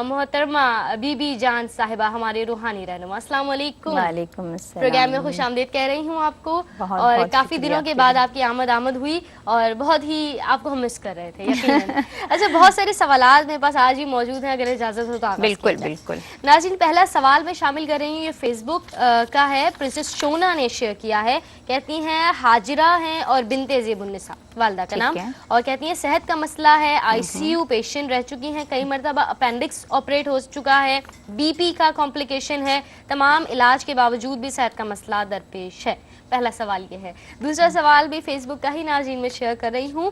محترمہ بی بی جان صاحبہ، ہمارے روحانی رہنما. السلام علیکم. وعلیکم السلام. پروگرام میں خوش آمدید کہہ رہی ہوں آپ کو. اور کافی دنوں کے بعد آپ کی آمد ہوئی اور بہت ہی آپ کو ہم مس کر رہے تھے یقیناً. اچھا بہت سارے سوالات میرے پاس آج ہی موجود ہیں، اگر اجازت ہو تو آپ. بالکل بالکل. ناظرین پہلا سوال میں شامل کر رہی ہوں، یہ فیس بک کا ہے. پرنسس شونا نے شیئر کیا ہے. کہتی ہیں ہاجرہ ہیں اور بنت زیب النساء والدہ کا نام، اور کہتی ہیں صحت کا مسئلہ ہے، ICU پیشنٹ رہ چکی ہیں، کئی مرتبہ اپینڈکس آپریٹ ہو چکا ہے، BP کا کمپلیکیشن ہے، تمام علاج کے باوجود بھی صحت کا مسئلہ درپیش ہے. پہلا سوال یہ ہے. دوسرا سوال بھی فیس بک کا ہی ناظرین میں شیئر کر رہی ہوں.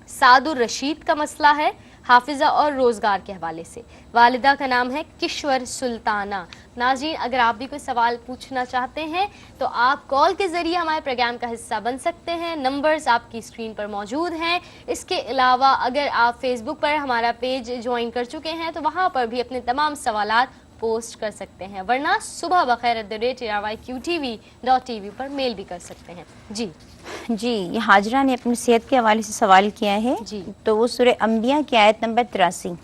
سعد الرشید کا مسئلہ ہے حافظہ اور روزگار کے حوالے سے. والدہ کا نام ہے کشور سلطانہ. ناظرین اگر آپ بھی کوئی سوال پوچھنا چاہتے ہیں تو آپ کال کے ذریعے ہمارے پروگرام کا حصہ بن سکتے ہیں. نمبرز آپ کی اسکرین پر موجود ہیں. اس کے علاوہ اگر آپ فیس بک پر ہمارا پیج جوائن کر چکے ہیں تو وہاں پر بھی اپنے تمام سوالات پوسٹ کر سکتے ہیں، ورنہ صبح بخیر @RYQTV.tv پر میل بھی کر سکتے ہیں. جی یہ حاجرہ نے اپنی صحت کے حوالے سے سوال کیا ہے. جی تو وہ سورہ انبیاء کی آیت نمبر 83.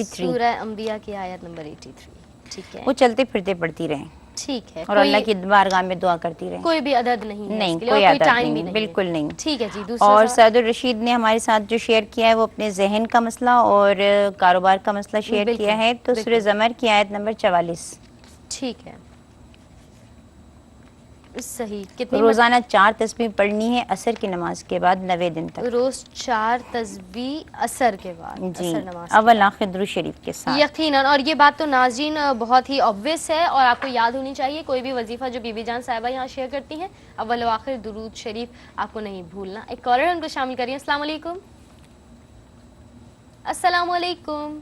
سورہ انبیاء کی آیت نمبر 83. ٹھیک ہے, وہ چلتے پھرتے پڑھتی رہیں ٹھیک ہے, اور اللہ کی بارگاہ میں دعا کرتی رہیں. کوئی بھی عدد نہیں ہے نہیں, اس کے لیے, کوئی اور عادت ٹائم بھی نہیں, بالکل نہیں. ٹھیک ہے جی. دوسرا اور سوال. سعد الرشید نے ہمارے ساتھ جو شیئر کیا ہے وہ اپنے ذہن کا مسئلہ اور کاروبار کا مسئلہ شیئر بالکل, کیا ہے, تو سورہ زمر کی آیت نمبر 44. ٹھیک ہے, صحیح. کتنی روزانہ 4 تسبیح پڑھنی ہے عصر کی نماز کے بعد 90 دن تک. روز 4 تسبیح عصر کے بعد, جی, عصر نماز اول آخر درود شریف کے ساتھ. یقیناً. اور یہ بات تو ناظرین بہت ہی obvious ہے اور آپ کو یاد ہونی چاہیے. کوئی بھی وظیفہ جو بی بی جان صاحبہ یہاں شیئر کرتی ہیں, اول و آخر درود شریف آپ کو نہیں بھولنا. ایک کالر ان کو شامل کریے. السلام علیکم. السلام علیکم.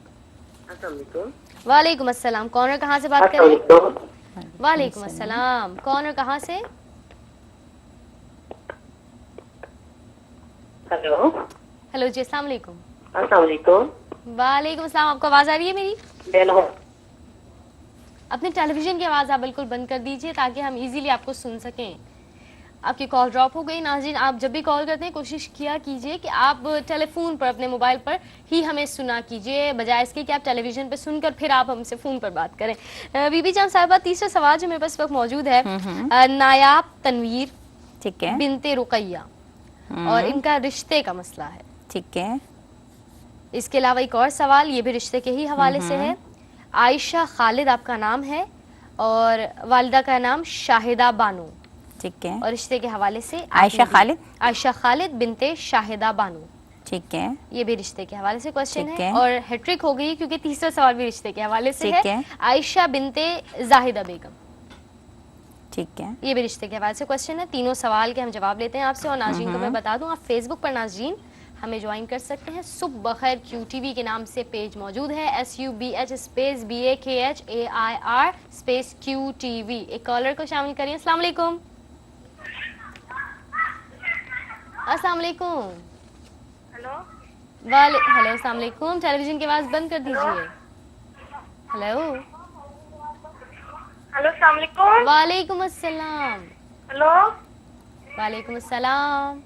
السلام علیکم. وعلیکم السلام. کون اور کہاں سے بات کر رہے ہیں؟ وعلیکم السلام. کون اور کہاں سے؟ ہیلو. ہیلو جی, السلام علیکم. السلام علیکم. وعلیکم السلام. آپ کو آواز آ رہی ہے میری؟ ہیلو. اپنے ٹیلی ویژن کی آواز آپ بالکل بند کر دیجئے تاکہ ہم ایزیلی آپ کو سن سکیں. آپ کی کال ڈراپ ہو گئی. ناظرین, آپ جب بھی کال کرتے ہیں کوشش کیا کیجئے کہ آپ ٹیلی فون پر اپنے موبائل پر ہی ہمیں سنا کیجئے, بجائے اس کے کہ آپ ٹیلی ویژن پہ سن کر پھر آپ ہم سے فون پر بات کریں. بی بی جان صاحبہ, تیسرا سوال جو میرے پاس وقت موجود ہے, نایاب تنویر ٹھیک ہے, بنت رقیہ, اور ان کا رشتے کا مسئلہ ہے. ٹھیک ہے. اس کے علاوہ ایک اور سوال, یہ بھی رشتے کے ہی حوالے سے ہے. عائشہ خالد آپ کا نام ہے اور والدہ کا نام شاہدہ بانو, ٹھیک ہے. اور رشتے کے حوالے سے عائشہ خالد, عائشہ خالد بنت شاہدہ بانو, ٹھیک ہے. یہ بھی رشتے کے حوالے سے کوشچن ٹھیک ہے. ہے. اور ہیٹرک ہو گئی کیونکہ تیسرا سوال بھی رشتے کے حوالے سے ٹھیک ہے. ہے. عائشہ بنت زاہدہ بیگم, ٹھیک ہے. یہ بھی رشتے کے حوالے سے کوشچن ہے. تینوں سوال کے ہم جواب لیتے ہیں آپ سے. اور ناظرین کو میں بتا دوں, آپ فیس بک پر ناظرین ہمیں جوائن کر سکتے ہیں. صبح بخیر کیو ٹی وی کے نام سے پیج موجود ہے, SUBH space BAKHAIR space QTV. ایک کالر کو شامل کریے. السلام علیکم. السلام علیکم. ہیلو. ہیلو, السلام علیکم. ٹیلی ویژن کی آواز بند کر دیجیے. ہیلو. ہیلو, السلام علیکم. وعلیکم السلام. ہیلو. وعلیکم السلام.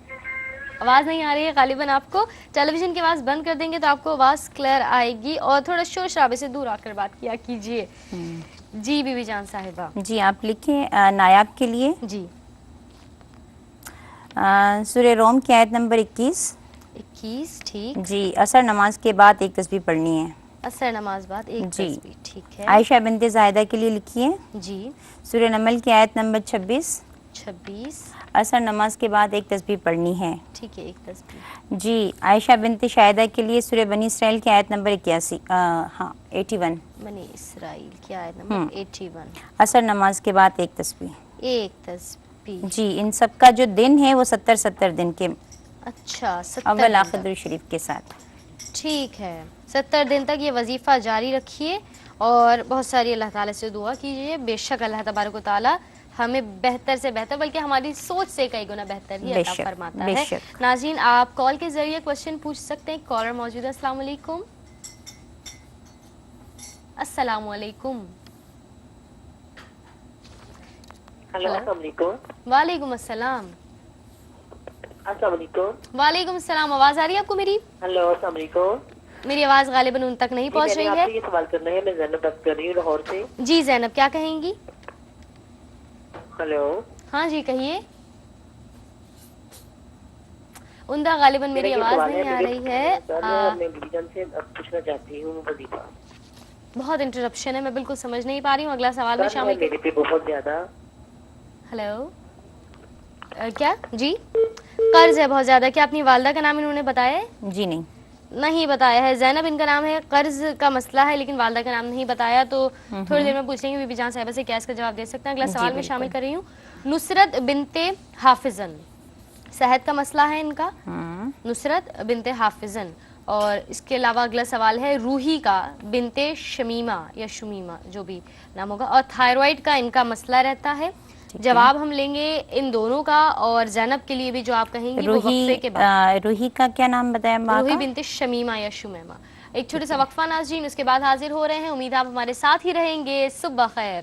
آواز نہیں آ رہی ہے غالباً آپ کو. ٹیلی ویژن کی آواز بند کر دیں گے تو آپ کو آواز کلیئر آئے گی, اور تھوڑا شور شرابے سے دور آ کر بات کیا کیجیے. جی بی بی جان صاحبہ. جی, آپ لکھیں نایاب کے لیے. جی, سورہ روم کی آیت نمبر 21. ٹھیک. جی, عصر نماز کے بعد 1 تسبیح پڑھنی ہے. عصر نماز بعد 1 جی. تسبیح, ٹھیک ہے. عائشہ بنت زاہدہ کے لیے لکھیے. جی, سورہ نمل کی آیت نمبر 26. عصر نماز کے بعد 1 تسبیح پڑھنی ہے. ٹھیک ہے, 1 تسبیح. جی, عائشہ بنت شاہدہ کے لیے سورہ بنی اسرائیل کی آیت نمبر 81. بنی اسرائیل کی آیت نمبر 81. عصر نماز کے بعد 1 تسبیح. 1 تسبیح. جی, ان سب کا جو دن ہے وہ 70 دن کے, اچھا, 70 اول آخر درود شریف کے ساتھ. ٹھیک ہے. 70 دن تک یہ وظیفہ جاری رکھیے اور بہت ساری اللہ تعالیٰ سے دعا کیجیے. بے شک اللہ تبارک و تعالیٰ ہمیں بہتر سے بہتر, بلکہ ہماری سوچ سے کئی گنا بہتر ہی عطا فرماتا ہے. ناظرین, آپ کال کے ذریعے کوشچن پوچھ سکتے ہیں. کالر موجود ہے. السلام علیکم. السلام علیکم. ہیلو, السلام علیکم. وعلیکم السلام. السلام علیکم. وعلیکم السلام. آواز آ رہی ہے آپ کو میری؟ ہیلو, السلام علیکم. میری آواز غالباً ان تک نہیں پہنچ رہی ہے. یہ سوال کرنا ہے. میں زینب بات کر رہی ہوں لاہور سے. جی زینب, کیا کہیں گی؟ ہیلو. ہاں جی, کہیے. عمدہ غالباً میری آواز نہیں آ رہی ہے. میں بی بی جان سے پوچھنا چاہتی ہوں وظیفہ. بہت انٹرپشن ہے, میں بالکل سمجھ نہیں پا رہی ہوں. اگلا سوال میں شامل میرے پہ بہت زیادہ. ہیلو, کیا؟ جی, قرض ہے بہت زیادہ. کیا اپنی والدہ کا نام انہوں نے بتایا ہے؟ جی نہیں بتایا ہے. زینب ان کا نام ہے. قرض کا مسئلہ ہے لیکن والدہ کا نام نہیں بتایا, تو تھوڑی دیر میں پوچھ لیں گے بی بی جان صاحبہ سے کیا اس کا جواب دے سکتے ہیں. اگلا سوال میں شامل کر رہی ہوں. نصرت بنت حافظن, صحت کا مسئلہ ہے ان کا. نصرت بنت حافظن. اور اس کے علاوہ اگلا سوال ہے روحی کا بنت شمیمہ یا شمیمہ, جو بھی نام ہوگا. اور تھائرائڈ کا ان کا مسئلہ رہتا ہے. جواب ہم لیں گے ان دونوں کا, اور زینب کے لیے بھی جو آپ کہیں گی وہ وقفے کے بعد. روحی کا کیا نام بتایا؟ روحی بنت شمیمہ یا شمیمہ. ایک چھوٹے سا وقفہ ناظرین, اس کے بعد حاضر ہو رہے ہیں. امید آپ ہمارے ساتھ ہی رہیں گے. صبح خیر.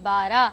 12,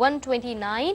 129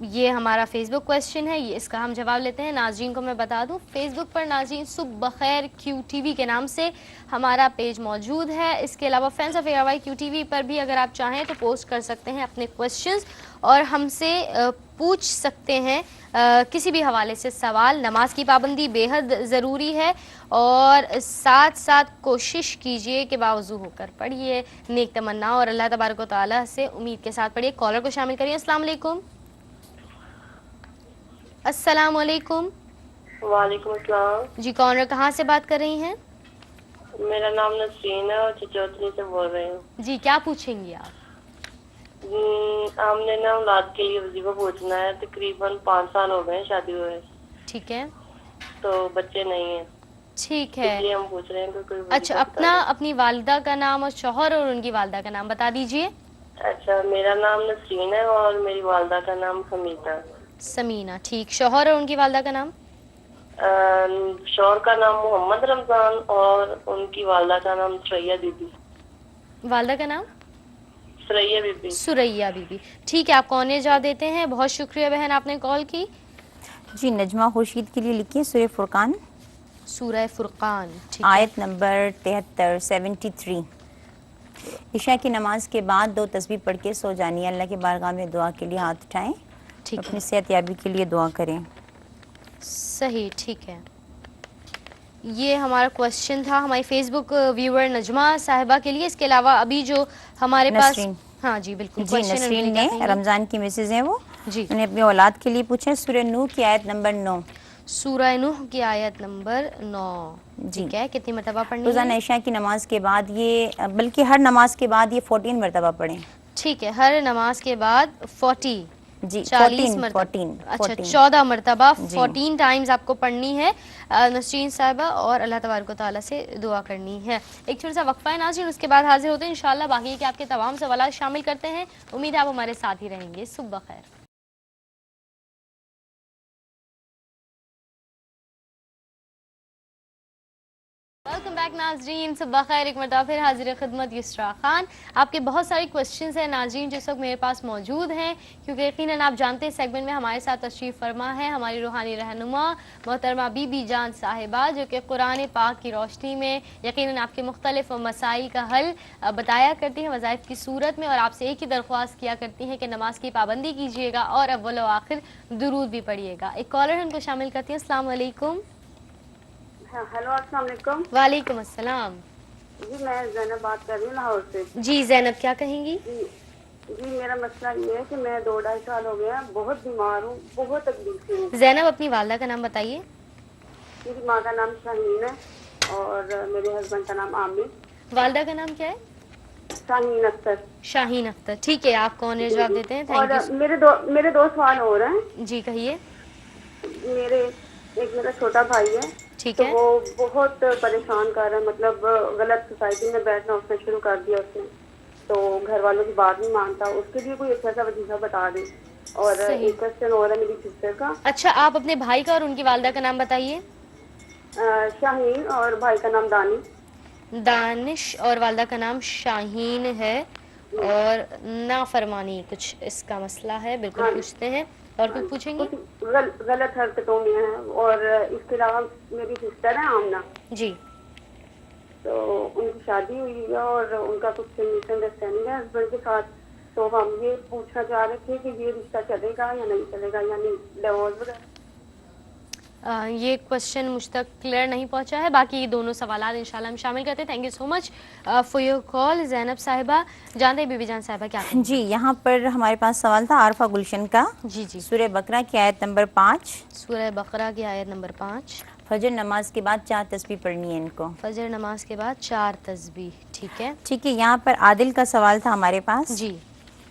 یہ ہمارا فیس بک کویشچن ہے, یہ اس کا ہم جواب لیتے ہیں. ناظرین کو میں بتا دوں, فیس بک پر ناظرین صبح بخیر کیو ٹی وی کے نام سے ہمارا پیج موجود ہے. اس کے علاوہ fans of ARY Q T V پر بھی اگر آپ چاہیں تو پوسٹ کر سکتے ہیں اپنے کویشچنز, اور ہم سے پوچھ سکتے ہیں کسی بھی حوالے سے سوال. نماز کی پابندی بے حد ضروری ہے, اور ساتھ ساتھ کوشش کیجئے کہ باوضو ہو کر پڑھیے. نیک تمنا اور اللہ تبارک و تعالیٰ سے امید کے ساتھ پڑھیے. کالر کو شامل کریے. السلام علیکم. السلام علیکم. وعلیکم السلام. جی کالر کہاں سے بات کر رہی ہیں؟ میرا نام نسرین ہے اور چچوتری سے بول رہی ہوں. جی کیا پوچھیں گی آپ؟ ہم نے نا اولاد کے لیے وظیفہ پوچھنا ہے. تقریباً 5 سال ہو گئے ہیں شادی ہوئے. ٹھیک ہے. تو بچے نہیں ہیں. ٹھیک ہے. اس لیے ہم پوچھ رہے ہیں کہ کوئی اچھا, اپنی والدہ کا نام اور شوہر اور ان کی والدہ کا نام بتا دیجئے. اچھا, میرا نام نسرین ہے اور میری والدہ کا نام حمیدہ. سمینہ. ٹھیک. شوہر اور ان کی والدہ کا نام؟ شوہر کا نام محمد رمضان اور ان کی والدہ کا نام سریا بی بی. والدہ کا نام؟ سریا بی بی. سریا بی بی. ٹھیک ہے, آپ کون جواب دیتے ہیں؟ بہت شکریہ بہن, آپ نے کال کی. جی نجمہ خورشید کے لیے لکھیے سورہ فرقان. سورہ فرقان. آیت نمبر 73 73. عشاء کی نماز کے بعد 2 تسبیح پڑھ کے سو جانی ہے. اللہ کے بارگاہ میں دعا کے لیے ہاتھ اٹھائیں, اپنی صحت یابی کے لیے دعا کریں. صحیح. ٹھیک ہے, یہ ہمارا کویشچن تھا ہماری فیس بک ویور نجمہ صاحبہ کے لیے. اس کے علاوہ ابھی جو ہمارے پاس, ہاں جی بالکل, جی نسرین نے, رمضان کی مسز ہیں وہ, جی انہوں نے اپنی اولاد کے لیے پوچھا. سورہ نوح کی آیت نمبر 9. سورہ نوح کی آیت نمبر 9. ٹھیک ہے, کتنی مرتبہ پڑھنی ہے؟ روزانہ عشاء کی نماز کے بعد یہ, بلکہ ہر نماز کے بعد یہ 14 مرتبہ پڑھیں. ٹھیک ہے, ہر نماز کے بعد 40. جی 40 مرتبہ. اچھا 14 مرتبہ 14 ٹائمز آپ کو پڑھنی ہے نسرین صاحبہ, اور اللہ تبارک و تعالیٰ سے دعا کرنی ہے. ایک چھوٹا سا وقفہ ہے ناظرین, اس کے بعد حاضر ہوتے ہیں انشاءاللہ. باقی کہ آپ کے تمام سوالات شامل کرتے ہیں. امید ہے آپ ہمارے ساتھ ہی رہیں گے. صبح بخیر. ویلکم بیک ناظرین, صبح خیر, ایک مرتبہ پھر حاضر خدمت یسرا خان. آپ کے بہت ساری کویشچنز ہیں ناظرین جس وقت میرے پاس موجود ہیں, کیونکہ یقیناً آپ جانتے ہیں سیگمنٹ میں ہمارے ساتھ تشریف فرما ہے ہماری روحانی رہنما محترمہ بی بی جان صاحبہ, جو کہ قرآن پاک کی روشنی میں یقیناً آپ کے مختلف مسائل کا حل بتایا کرتی ہیں وظائف کی صورت میں, اور آپ سے ایک ہی درخواست کیا کرتی ہیں کہ نماز کی پابندی کیجیے گا اور اول و آخر درود بھی پڑھیے گا. ایک کالر ان کو شامل کرتی ہیں. السلام علیکم. ہیلو, السلام علیکم. وعلیکم السلام. جی میں زینب بات کر رہی ہوں لاہور سے. جی زینب, کیا کہیں گی؟ جی میرا مسئلہ یہ ہے کہ میں 2-2.5 سال ہو گیا, بہت بیمار ہوں, بہت تکلیف ہوں. زینب اپنی والدہ کا نام بتائیے. میری ماں کا نام شاہین ہے اور میرے ہسبینڈ کا نام عامر. والدہ کا نام کیا ہے؟ شاہین اختر. شاہین اختر. ٹھیک ہے, آپ کون جواب دیتے ہیں؟ اور میرے 2 سوال ہو رہے ہیں. جی کہیے. میرا چھوٹا بھائی ہے, ٹھیک تو ہے, وہ بہت پریشان کر رہا ہے, مطلب غلط سوسائٹی میں بیٹھنا اس نے شروع کر دیا اس نے, تو گھر والوں کی بات نہیں مانتا. اس کے لیے کوئی اچھا سا وظیفہ بتا دیں. اور ایک کوشچن اور ہے میری سسٹر کا. اچھا, آپ اپنے بھائی کا اور ان کی والدہ کا نام بتائیے. شاہین, اور بھائی کا نام دانش, اور والدہ کا نام شاہین ہے, اور نافرمانی کچھ اس کا مسئلہ ہے. بالکل پوچھتے ہیں. اور کچھ پوچھیں گی؟ غلط حرکتوں میں ہے. اور اس کے علاوہ میری سسٹر ہے آمنہ. جی. تو ان کی شادی ہوئی ہے اور ان کا کچھ مس انڈرسٹینڈنگ ہے ہسبینڈ کے ساتھ. تو ہم یہ پوچھنا چاہ رہے تھے کہ یہ رشتہ چلے گا یا نہیں چلے گا, یعنی ڈیورس وغیرہ. یہ کوشچن مجھ تک کلیئر نہیں پہنچا ہے. باقی دونوں سوالات انشاءاللہ ہم شامل کرتے ہیں. Thank you so much for your call Zainab Sahiba. جانتے ہیں بی بی جان صاحبہ کیا کہیں؟ جی یہاں پر ہمارے پاس سوال تھا عارفہ گلشن کا. جی جی. سورہ بقرہ کی آیت نمبر 5. سورہ بقرہ کی آیت نمبر 5. فجر نماز کے بعد 4 تسبیح پڑھنی ہے ان کو. فجر نماز کے بعد 4 تسبیح. ٹھیک ہے. ٹھیک ہے, یہاں پر عادل کا سوال تھا ہمارے پاس. جی.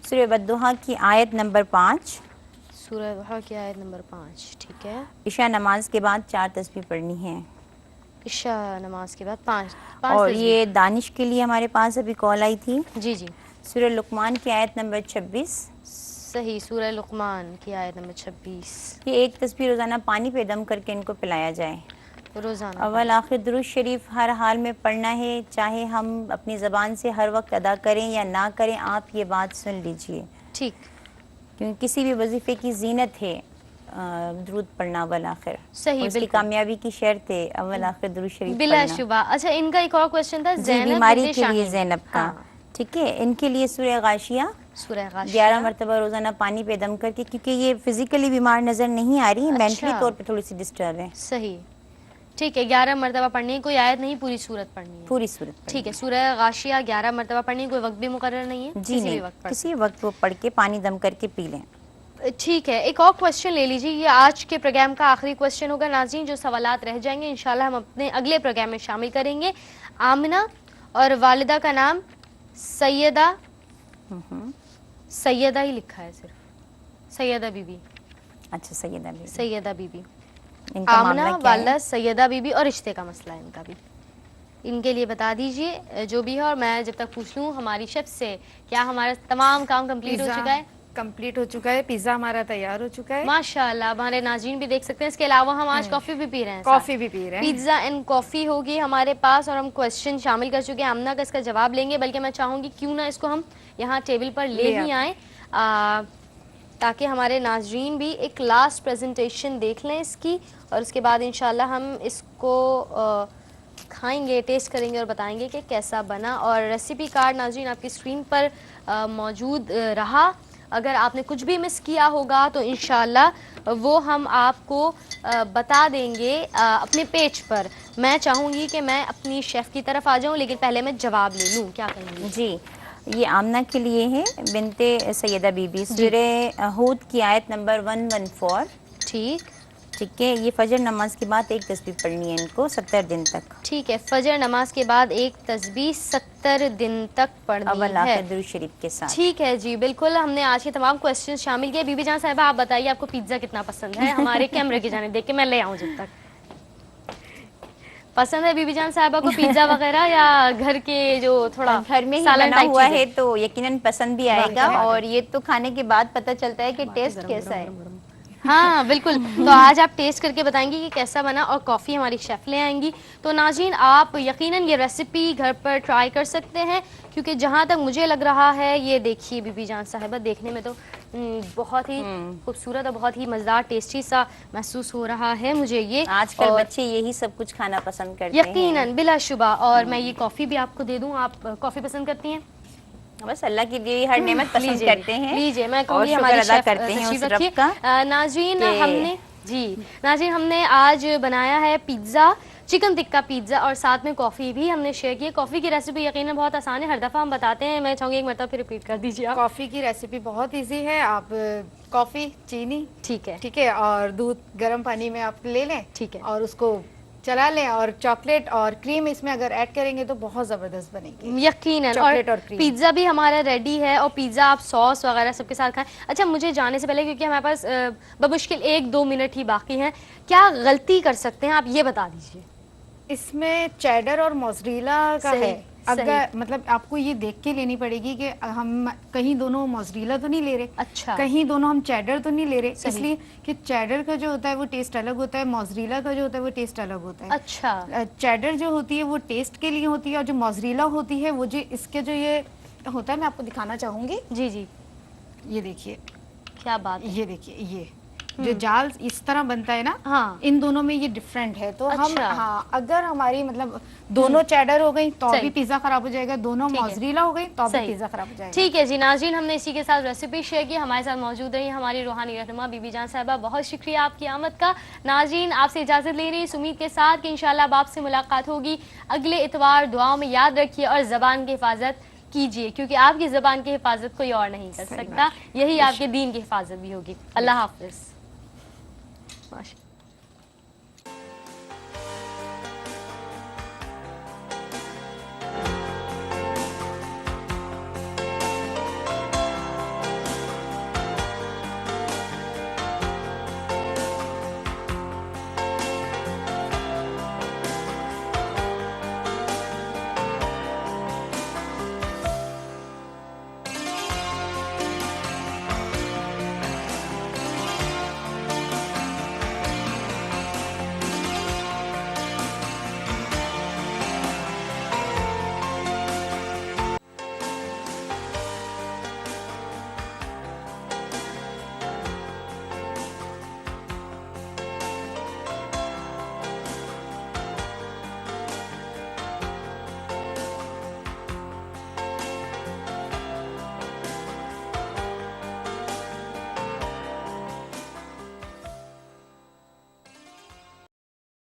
سورہ والضحیٰ کی آیت نمبر 5. سورہ والضحیٰ کی آیت نمبر 5. ٹھیک ہے. عشاء نماز کے بعد 4 تسبیح پڑھنی ہے. عشاء نماز کے بعد 5. اور یہ دانش کے لیے ہمارے پاس ابھی کال آئی تھی. جی جی. سورہ لقمان کی آیت نمبر 26. صحیح, سورہ لقمان کی آیت نمبر 26. یہ 1 تسبیح روزانہ پانی پہ دم کر کے ان کو پلایا جائے. روزانہ اول آخر درود شریف ہر حال میں پڑھنا ہے, چاہے ہم اپنی زبان سے ہر وقت ادا کریں یا نہ کریں. آپ یہ بات سن لیجئے. ٹھیک. کیونکہ کسی بھی وظیفے کی زینت ہے درود پڑھنا اول آخر. صحیح, اس کی کامیابی کی شرط ہے اول آخر درود شریف بلا پڑھنا. شبہ. اچھا ان کا ایک اور کوشچن تھا زینب بیماری کے لیے زینب کا, ٹھیک ہے, ان کے لیے سورہ غاشیہ 11 مرتبہ روزانہ پانی پہ دم کر کے, کیونکہ یہ فزیکلی بیمار نظر نہیں آ رہی, مینٹلی طور پہ تھوڑی سی ڈسٹرب ہے. صحیح, ٹھیک ہے. 11 مرتبہ پڑھنی ہے, کوئی آیت نہیں, پوری سورت پڑھنی ہے, پوری صورت. ٹھیک ہے. سورہ غاشیہ 11 مرتبہ پڑھنی ہے, کوئی وقت بھی مقرر نہیں ہے, جی نہیں, کسی وقت وہ پڑھ کے پانی دم کر کے پی لیں. ٹھیک ہے. ایک اور کوشچن لے لیجیے, یہ آج کے پروگرام کا آخری کوشچن ہوگا ناظرین. جو سوالات رہ جائیں گے انشاءاللہ ہم اپنے اگلے پروگرام میں شامل کریں گے. آمنہ اور والدہ کا نام سیدہ ہی لکھا ہے, صرف سیدہ بی بی. اچھا, سیدہ بی بی, آمنہ والدہ سیدہ بی بی, اور رشتے کا مسئلہ ہے ان کا بھی. ان کے لیے بتا دیجئے جو بھی ہے, اور میں جب تک پوچھ لوں ہماری شیف سے, کیا ہمارا تمام کام کمپلیٹ ہو چکا ہے؟ کمپلیٹ ہو چکا ہے. پیزا ہمارا تیار ہو چکا ہے ماشاءاللہ. ہمارے ناظرین بھی دیکھ سکتے ہیں. اس کے علاوہ ہم آج کافی بھی پی رہے ہیں, کافی بھی پی رہے ہیں. پیزا اینڈ کافی ہوگی ہمارے پاس, اور ہم کوشچن شامل کر چکے ہیں. آمنہ کا اس کا جواب لیں گے, بلکہ میں چاہوں گی کیوں نہ اس کو ہم یہاں ٹیبل پر لے ہی آئیں, تاکہ ہمارے ناظرین بھی ایک لاسٹ پریزنٹیشن دیکھ لیں اس کی, اور اس کے بعد انشاءاللہ ہم اس کو کھائیں گے, ٹیسٹ کریں گے اور بتائیں گے کہ کیسا بنا. اور ریسیپی کارڈ ناظرین آپ کی اسکرین پر موجود رہا. اگر آپ نے کچھ بھی مس کیا ہوگا تو انشاءاللہ وہ ہم آپ کو بتا دیں گے اپنے پیج پر. میں چاہوں گی کہ میں اپنی شیف کی طرف آ جاؤں, لیکن پہلے میں جواب لے لوں. کیا کہیں گے؟ جی, یہ آمنہ کے لیے ہے, بنت سیدہ بی بی, سورہ ہود کی آیت نمبر 114. ٹھیک ہے. یہ فجر نماز کے بعد ایک تسبیح پڑھنی ہے ان کو 70 دن تک. ٹھیک ہے. فجر نماز کے بعد ایک تسبیح 70 دن تک پڑھنی اول ہے, آخر درود شریف کے ساتھ. ٹھیک ہے جی, بالکل. ہم نے آج کے تمام کوشچن شامل کیے. بی بی جان صاحبہ آپ بتائیے آپ کو پیزا کتنا پسند ہے؟ ہمارے کیمرے کی جانب دیکھ کے میں لے آؤں جب تک. پسند ہے بی بی جان صاحبہ کو پیزا وغیرہ, یا گھر کے جو تھوڑا گھر میں ہی بنا ہوا ہے تو یقیناً پسند بھی آئے گا, اور یہ تو کھانے کے بعد پتہ چلتا ہے کہ ٹیسٹ کیسا ہے. ہاں بالکل. تو آج آپ ٹیسٹ کر کے بتائیں گی کہ کیسا بنا, اور کافی ہماری شیف لے آئیں گی. تو ناظرین آپ یقیناً یہ ریسیپی گھر پر ٹرائی کر سکتے ہیں, کیونکہ جہاں تک مجھے لگ رہا ہے, یہ دیکھیے بی بی جان صاحبہ, دیکھنے میں تو بہت ہی خوبصورت اور بہت ہی مزیدار ٹیسٹی سا محسوس ہو رہا ہے مجھے یہ. آج کل بچے یہی سب کچھ کھانا پسند کرتے ہیں یقیناً بلا شبہ. اور میں یہ کافی بھی آپ کو دے دوں, آپ کافی پسند کرتی ہیں؟ بس اللہ کی دی ہر نعمت پسند کرتے ہیں. لیجیے, میں اور شکر ادا کرتے ہیں اس رب کا. ناظرین ہم نے آج بنایا ہے پیزا, چکن ٹکا پیزا, اور ساتھ میں کافی بھی ہم نے شیئر کی. کافی کی ریسیپی یقیناً بہت آسان ہے, ہر دفعہ ہم بتاتے ہیں, میں چاہوں گی ایک مرتبہ پھر ریپیٹ کر دیجیے. کافی کی ریسیپی بہت ایزی ہے. آپ کافی, چینی, ٹھیک ہے, اور دودھ گرم پانی میں آپ لے لیں, ٹھیک ہے, اور اس کو چلا لیں, اور چاکلیٹ اور کریم اس میں اگر ایڈ کریں گے تو بہت زبردست بنے گی یقیناً. اور پیزا بھی ہمارا ریڈی ہے, اور پیزا آپ سوس وغیرہ سب کے ساتھ کھائیں. اچھا مجھے جانے سے پہلے, کیونکہ ہمارے پاس بمشکل 1-2 منٹ ہی باقی ہیں, کیا غلطی کر سکتے ہیں آپ یہ بتا دیجیے. اس میں چیڈر اور موزریلا کا ہے. اگر مطلب آپ کو یہ دیکھ کے لینی پڑے گی کہ ہم کہیں دونوں موزریلا تو نہیں لے رہے, اچھا کہیں دونوں ہم چیڈر تو نہیں لے رہے, اس لیے کہ چیڈر کا جو ہوتا ہے وہ ٹیسٹ الگ ہوتا ہے, موزریلا کا جو ہوتا ہے وہ ٹیسٹ الگ ہوتا ہے. اچھا, چیڈر جو ہوتی ہے وہ ٹیسٹ کے لیے ہوتی ہے, اور جو موزریلا ہوتی ہے وہ جو اس کے جو یہ ہوتا ہے, میں آپ کو دکھانا چاہوں گی. جی, یہ دیکھیے, کیا بات, یہ دیکھیے, یہ جو جال اس طرح بنتا ہے نا, ان دونوں میں یہ ڈفرینٹ ہے. تو ہم اگر ہماری مطلب دونوں چیڈر ہو گئی تو بھی پیزا خراب ہو جائے گا, دونوں موزریلا ہو گئی تو بھی پیزا خراب ہو جائے گا. ٹھیک ہے جی ناظرین, ہم نے اسی کے ساتھ ریسیپی شیئر کی. ہمارے ساتھ موجود رہی ہماری روحانی رہنما بی بی جان صاحبہ, بہت شکریہ آپ کی آمد کا. ناظرین آپ سے اجازت لے رہی اس امید کے ساتھ کہ انشاءاللہ اب آپ سے ملاقات ہوگی اگلے اتوار. دعاؤں میں یاد رکھیے اور زبان کی حفاظت کیجیے, کیونکہ آپ کی زبان کی حفاظت کوئی اور نہیں کر سکتا, یہی آپ کے دین کی حفاظت بھی ہوگی. اللہ حافظ.